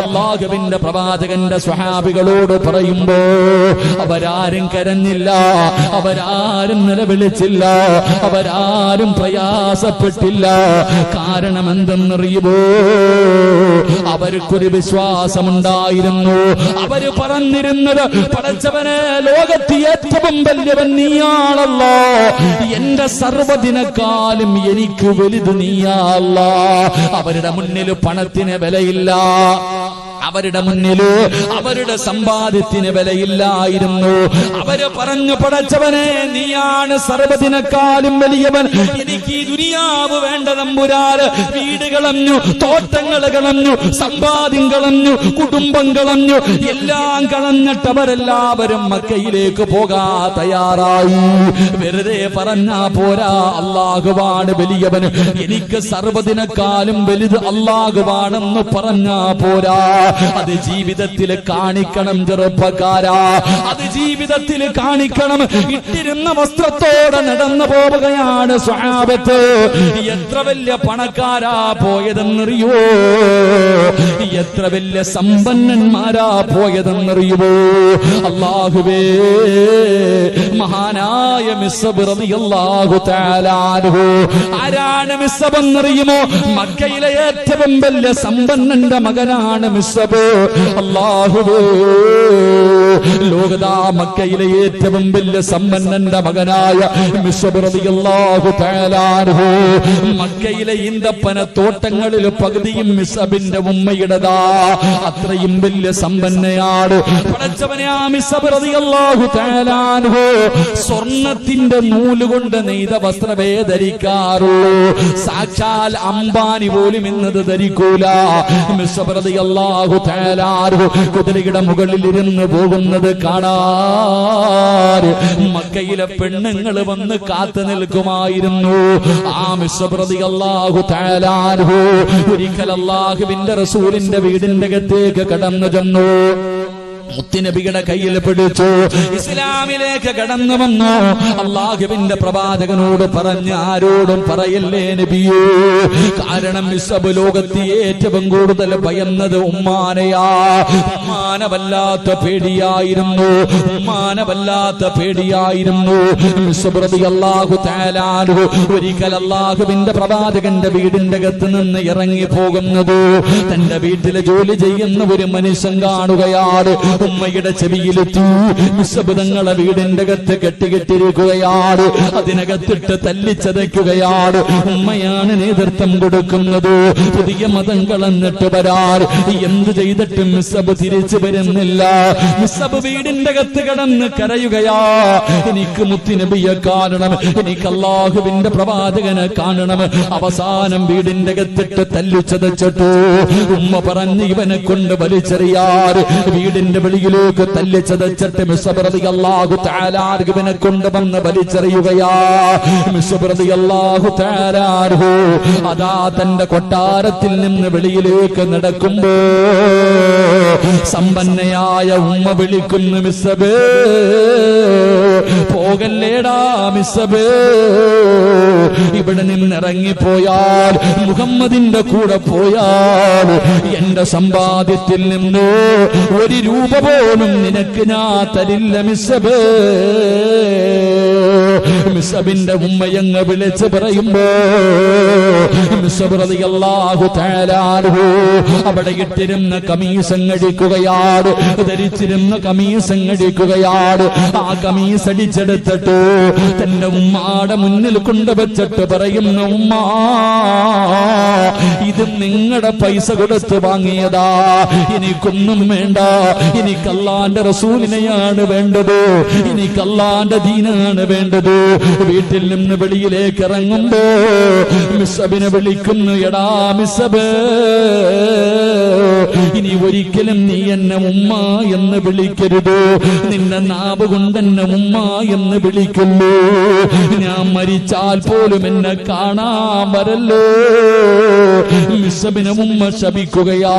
അല്ലാഹുവിന്റെ പ്രവാചകന്റെ സ്വഹാബികളോട് പറയുമ്പോ അവരാരും കരഞ്ഞില്ല, അവരാരും നിലവിളിച്ചില്ല, അവരാരും പ്രയാസപ്പെട്ടില്ല. കാരണം എന്തെന്നറിയുമോ? അവർക്കൊരു വിശ്വാസമുണ്ടായിരുന്നു. അവര് പറഞ്ഞിരുന്നത്, പടച്ചവനെ, ലോകത്ത് ഏറ്റവും വലിയവൻ നീയാണല്ലോ, എന്റെ സർവ്വതിനെക്കാളും എനിക്ക് വലുത് നീയാണല്ലോ. അവരുടെ മുന്നിൽ പണത്തിന് വിലയില്ല, അവരുടെ മുന്നില് അവരുടെ സമ്പാദ്യത്തിന് വിലയില്ലായിരുന്നു. അവര് പറഞ്ഞു, പടച്ചവനെ, നീയാണ് സർവ്വതിനെക്കാളും വലിയവൻ, എനിക്ക് ഈ ദുനിയാവ് വേണ്ട തമ്പുരാന്. വീട് കളഞ്ഞു, തോട്ടങ്ങൾ കളഞ്ഞു, സമ്പാദ്യം കളഞ്ഞു, കുടുംബം കളഞ്ഞു, എല്ലാം കളഞ്ഞിട്ട് അവരെല്ലാവരും മക്കയിലേക്ക് പോകാൻ തയ്യാറായി. വെറുതെ പറഞ്ഞാ പോരാ, അല്ലാഹുവാണ് വലിയവൻ, എനിക്ക് സർവ്വതിനെക്കാളും വലുത് അല്ലാഹുവാണെന്ന് പറഞ്ഞാ പോരാ. അത് ജീവിതത്തിൽ കാണിക്കണം ചെറുപ്പക്കാരാ, അത് ജീവിതത്തിൽ കാണിക്കണം. ഇട്ടിരുന്ന വസ്ത്രത്തോടെ നടന്നു പോവുകയാണ് സ്വഹാബത്ത്. എത്ര വലിയ പണക്കാരാ പോയതെന്നറിയോ? എത്ര വലിയ സമ്പന്നന്മാരാ പോയതെന്നറിയുമോ? അല്ലാഹുവേ, മഹാനായ മിസ്അബ് റളിയല്ലാഹു തആല അൻഹു. ആരാണ് മിസ്അബ് എന്നറിയുമോ? മക്കയിലെ ഏറ്റവും വലിയ സമ്പന്നന്റെ മകനാണ് മിസ്അബ്. അല്ലാഹുവേ, ലോകതാ മക്കയിലെ ഏറ്റവും വലിയ സമ്പന്നന്റെ മകനായ മിസ്അബ് റളിയല്ലാഹു തആല അൻഹു. മക്കയിലെ ഈന്തപ്പന തോട്ടങ്ങളിൽ പകുതിയും മിസ്അബിന്റെ ഉമ്മയുടേതാ. അത്രയും വലിയ സമ്പന്നയാണ്. പടച്ചവനെ, ആ മിസ്അബ് റളിയല്ലാഹു തആല അൻഹു സ്വർണത്തിന്റെ നൂലുകൊണ്ട് നെയ്ത വസ്ത്രമേ ധരിക്കാറുള്ളൂ. സാക്ഷാൽ അംബാനി പോലും ഇന്നത് ധരിക്കൂല. മിസ്അബ് റളിയല്ലാഹു തആല അൻഹു കുതിരയുടെ മുകളിൽ ഇരുന്ന് പോകുന്നത് കാണാൻ മക്കയിലെ പെണ്ണുങ്ങൾ വന്ന് കാത്തു നിൽക്കുമായിരുന്നു. ആ മിസ്അബ് റളിയല്ലാഹു തആല അൻഹു ഒരിക്കൽ അല്ലാഹുവിന്റെ റസൂലിന്റെ വീടിന്റെ അകത്തേക്ക് കടന്നു ചെന്നു. മുത്തുനബിയുടെ കയ്യിൽ പിടിച്ചു ഇസ്ലാമിലേക്ക് കടന്നു വന്നു. അല്ലാഹുവിന്റെ പ്രവാചകനോട് പറഞ്ഞ് ആരോടും പറയല്ലേ നബിയേ, കാരണം മിസ്അബ് ലോകത്ത് ഏറ്റവും കൂടുതൽ ഭയന്നത് ഉമ്മാനെയാ. ഉമ്മാനെ വല്ലാത്ത പേടിയായിരുന്നു, ഉമ്മാനെ വല്ലാത്ത പേടിയായിരുന്നു. മിസ്അബ് റളിയല്ലാഹു തആല അൻഹു ഒരിക്കൽ അല്ലാഹുവിന്റെ പ്രവാചകന്റെ വീടിന്റെ അകത്ത് നിന്ന് ഇറങ്ങി പോകുന്നത് തന്റെ വീട്ടിൽ ജോലി ചെയ്യുന്ന ഒരു മനുഷ്യൻ കാണുകയാണ്. ഉമ്മയുടെ ചെവിയിലെത്തി. മിസ്അബ് തങ്ങളെ വീടിന്റെ അകത്ത് കെട്ടിയിരിക്കുകയാണ്. അതിനകത്തിട്ട് തല്ലിച്ചതയ്ക്കുകയാണ്. ഉമ്മയാണ് നേതൃത്വം കൊടുക്കുന്നത്. പുതിയ മതം കളഞ്ഞിട്ട് വരാൻ എന്ത് ചെയ്തിട്ടും മിസ്അബ് തിരിച്ചു വരുന്നില്ല. മിസ്അബ് വീടിന്റെ അകത്ത് കിടന്ന് കരയുകയാ. എനിക്ക് മുത്തുനബിയെ കാണണം, എനിക്ക് അല്ലാഹുവിന്റെ പ്രവാചകനെ കാണണം. അവസാനം വീടിന്റെ അകത്തിട്ട് തല്ലിച്ചതച്ചിട്ടു. ഉമ്മ പറഞ്ഞ് ഇവനെ കൊണ്ട് വലിച്ചെറിയാറ് വീടിന്റെ വെളിയിലേക്ക് തല്ലിച്ചതച്ചിട്ട് മിസ്അബ് റളിയല്ലാഹു തആല ഇവനെ കൊണ്ടുവന്ന് വലിച്ചെറിയുകയാ. മിസ്അബ് റളിയല്ലാഹു തആല അതാ തന്റെ കൊട്ടാരത്തിൽ നിന്ന് വെളിയിലേക്ക് നടക്കുമ്പോ സമ്പന്നയായ ഉമ്മ വിളിക്കുന്നു, മിസ്അബ് പോകല്ലേടാ മിസ്അബ്, ഇവിടെ നിന്നിറങ്ങിപ്പോയാൽ മുഹമ്മദിന്റെ കൂടെ പോയാൽ എന്റെ സമ്പാദ്യത്തിൽ നിന്ന് ഒരു രൂപ പോലും നിനക്ക് ഞാൻ തരില്ല മിസ്അബ്. മിസ്അബിന്റെ ഉമ്മയങ്ങ് വിളിച്ച് പറയുമ്പോ മിസ്അബ് റളിയല്ലാഹു തആല അൻഹു അവിടെ ഇട്ടിരുന്ന കമീസങ്ങടിക്കുകയാണ്, ധരിച്ചിരുന്ന കമീസങ്ങടിക്കുകയാണ്. ആ കമീസ് അടിച്ചെടുത്തിട്ട് തന്റെ ഉമ്മാടെ മുന്നിൽ കൊണ്ടുവച്ചിട്ട് പറയുന്ന, ഉമ്മ ഇത് നിങ്ങളുടെ പൈസ കൊടുത്ത് വാങ്ങിയതാ, എനിക്കൊന്നും വേണ്ട, എനിക്ക് അല്ലാഹുവിന്റെ റസൂലിനെയാണ് വേണ്ടത്, എനിക്ക് അല്ലാഹുവിന്റെ ദീനാണ് വേണ്ടത്. വീട്ടിൽ നിന്ന് വെളിയിലേക്ക് ഇറങ്ങുമ്പോ മിസ്അബിനെ വിളിക്കുന്നു, എടാ മിസ്അബ്, ഇനി ഒരിക്കലും നീ എന്നെ ഉമ്മ എന്ന് വിളിക്കരുത്, നിന്റെ നാവ് കൊണ്ട് എന്നെ ഉമ്മ എന്ന് വിളിക്കുന്നു. ഞാൻ മരിച്ചാൽ പോലും എന്നെ കാണാൻ വരല്ലോ. മിസ്അബിനെ ഉമ്മ ശപിക്കുകയാ.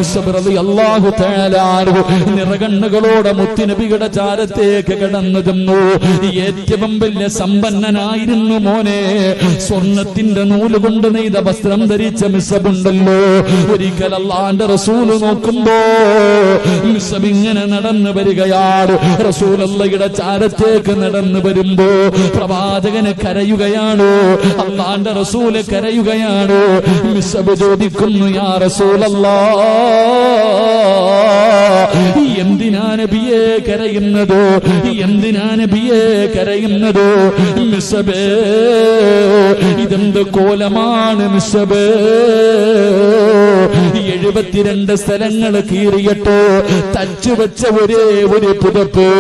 മിസ്അബ് റളിയല്ലാഹു തആല നിറകണ്ണുകളോടെ മുത്തുനബിയുടെ ചാരത്തേക്ക് കടന്നു ചെന്നു. ഏറ്റവും വലിയ സമ്പന്നനായിരുന്നു മോനെ. സ്വർണത്തിന്റെ നൂല് കൊണ്ട് നെയ്ത വസ്ത്രം ധരിച്ച മിസ്അബ് ഉണ്ടല്ലോ. ഒരിക്കൽ അല്ലാഹുവിന്റെ റസൂൽ നോക്കുമ്പോ മിസ്അബ് ഇങ്ങനെ നടന്നു വരികയാണ്. റസൂലുള്ളാഹിയുടെ ചാരത്തേക്ക് നടന്നു വരുമ്പോ പ്രവാചകന് കരയുകയാണ്, അല്ലാഹുവിന്റെ റസൂല് കരയുകയാണ്. മിസ്അബ് ചോദിക്കുന്നു, യാ റസൂലല്ലാഹ്, എന്തിനാ നബിയെ കരയുന്നത്, എന്തിനാ നബിയെ കരയുന്നത്? മിസ്അബേ, ഇതെന്ത് കോലമാണ് മിസ്അബേ? 72 സ്ഥലങ്ങൾ കീറിയിട്ട് തച്ചുവെച്ച ഒരേ ഒരു പുതപ്പ്,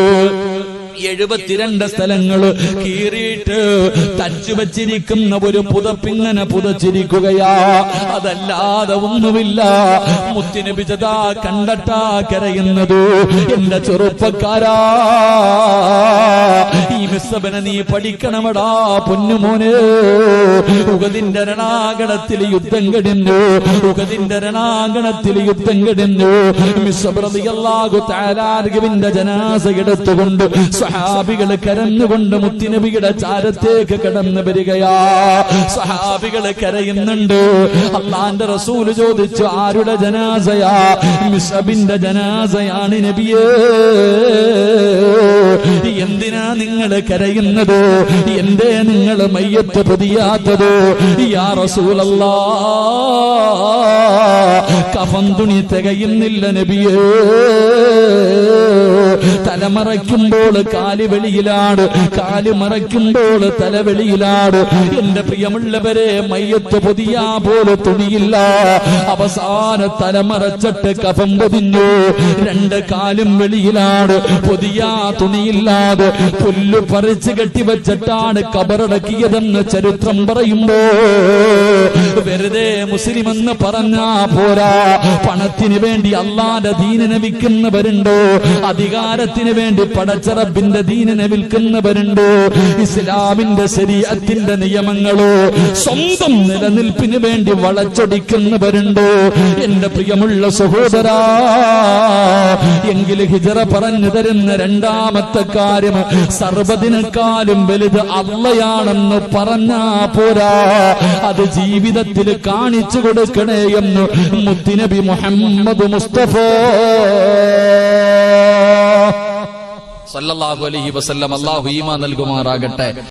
72 സ്ഥലങ്ങൾ കീറിയിട്ട് തച്ചു വച്ചിരിക്കുന്ന ഒരു പുതപ്പിങ്ങനെ പുതച്ചിരിക്കുകയാ. അതല്ലാതെ ഒന്നുമില്ല. മുത്തുനബി ജദാ കണ്ടട്ടാ കരയുന്നത്. എന്റെ ചെറുപ്പക്കാരാ, ഈ മിസ്അബിനെ നീ പഠിക്കണമടാ പൊന്നുമോനെ. ഉഹദിന്റെ രണാങ്കണത്തിൽ യുദ്ധം കഴിഞ്ഞു, ഉഹദിന്റെ രണാങ്കണത്തിൽ യുദ്ധം കഴിഞ്ഞു. മിസ്അബ് റളിയല്ലാഹു തആല അൻഹുവിന്റെ ജനാസ എടുത്തുകൊണ്ട് സഹാബികൾ കരഞ്ഞുകൊണ്ട് മുത്തുനബിയുടെ ചാരത്തേക്ക് കടന്നു വരികയാ. സഹാബികൾ കരയുന്നുണ്ട്. അല്ലാഹുവിന്റെ റസൂൽ ചോദിച്ചു, ആരുടെ ജനാസയാ? മിസ്അബിന്റെ ജനാസയാണ് നബിയേ. എന്തിനാ നിങ്ങൾ കരയുന്നത്? എന്തേ നിങ്ങൾ മയ്യത്ത് പൊതിയാത്തത്? യാ റസൂലല്ലാഹ്, കഫൻ തുണി തികയുന്നില്ല നബിയേ. തലമറയ്ക്കുമ്പോൾ കാല് വെളിയിലാണ്, കാല് മറയ്ക്കുമ്പോൾ തലവെളിയിലാണ്. എന്റെ പ്രിയമുള്ളവരെ, മയ്യത്ത് പൊതിയാ പോലെ തുണിയില്ല. അവസാന തലമറച്ചിട്ട് കഫം പൊതിഞ്ഞു, 2 കാലും വെളിയിലാണ്, പൊതിയാ തുണിയില്ലാതെ പുല്ല് പറിച്ച് കെട്ടിവെച്ചിട്ടാണ് കബറടക്കിയതെന്ന് ചരിത്രം പറയുമ്പോ വെറുതെ മുസ്ലിം എന്ന് പറഞ്ഞാ പോരാ. പണത്തിന് വേണ്ടി അല്ലാഹുവിന്റെ ദീനിനെ വിൽക്കുന്നവരുണ്ടോ? അധികാരത്തിന് വേണ്ടി പടച്ചറബിന്റെ പടച്ചറപ്പിന്റെ ദീനിനെ വിൽക്കുന്നവരുണ്ട്. ഇസ്ലാമിന്റെ ശരീഅത്തിന്റെ നിയമങ്ങളോ സ്വന്തം നിലനിൽപ്പിന് വേണ്ടി വളച്ചൊടിക്കുന്നവരുണ്ട്. എന്റെ പ്രിയമുള്ള സഹോദരാ, എങ്കിൽ ഹിജറ പറഞ്ഞു തരുന്ന രണ്ടാമത്തെ കാര്യം, സർവ്വതിനേക്കാളും വലുത് അള്ളയാണെന്ന് പറഞ്ഞാ പോരാ, അത് ജീവിതത്തിൽ കാണിച്ചു കൊടുക്കണേ എന്ന് മുത്തുനബി മുഹമ്മദ് മുസ്തഫ സല്ലല്ലാഹു അലൈഹി വസല്ലം. അല്ലാഹു ഈമാൻ നൽകുമാറാകട്ടെ.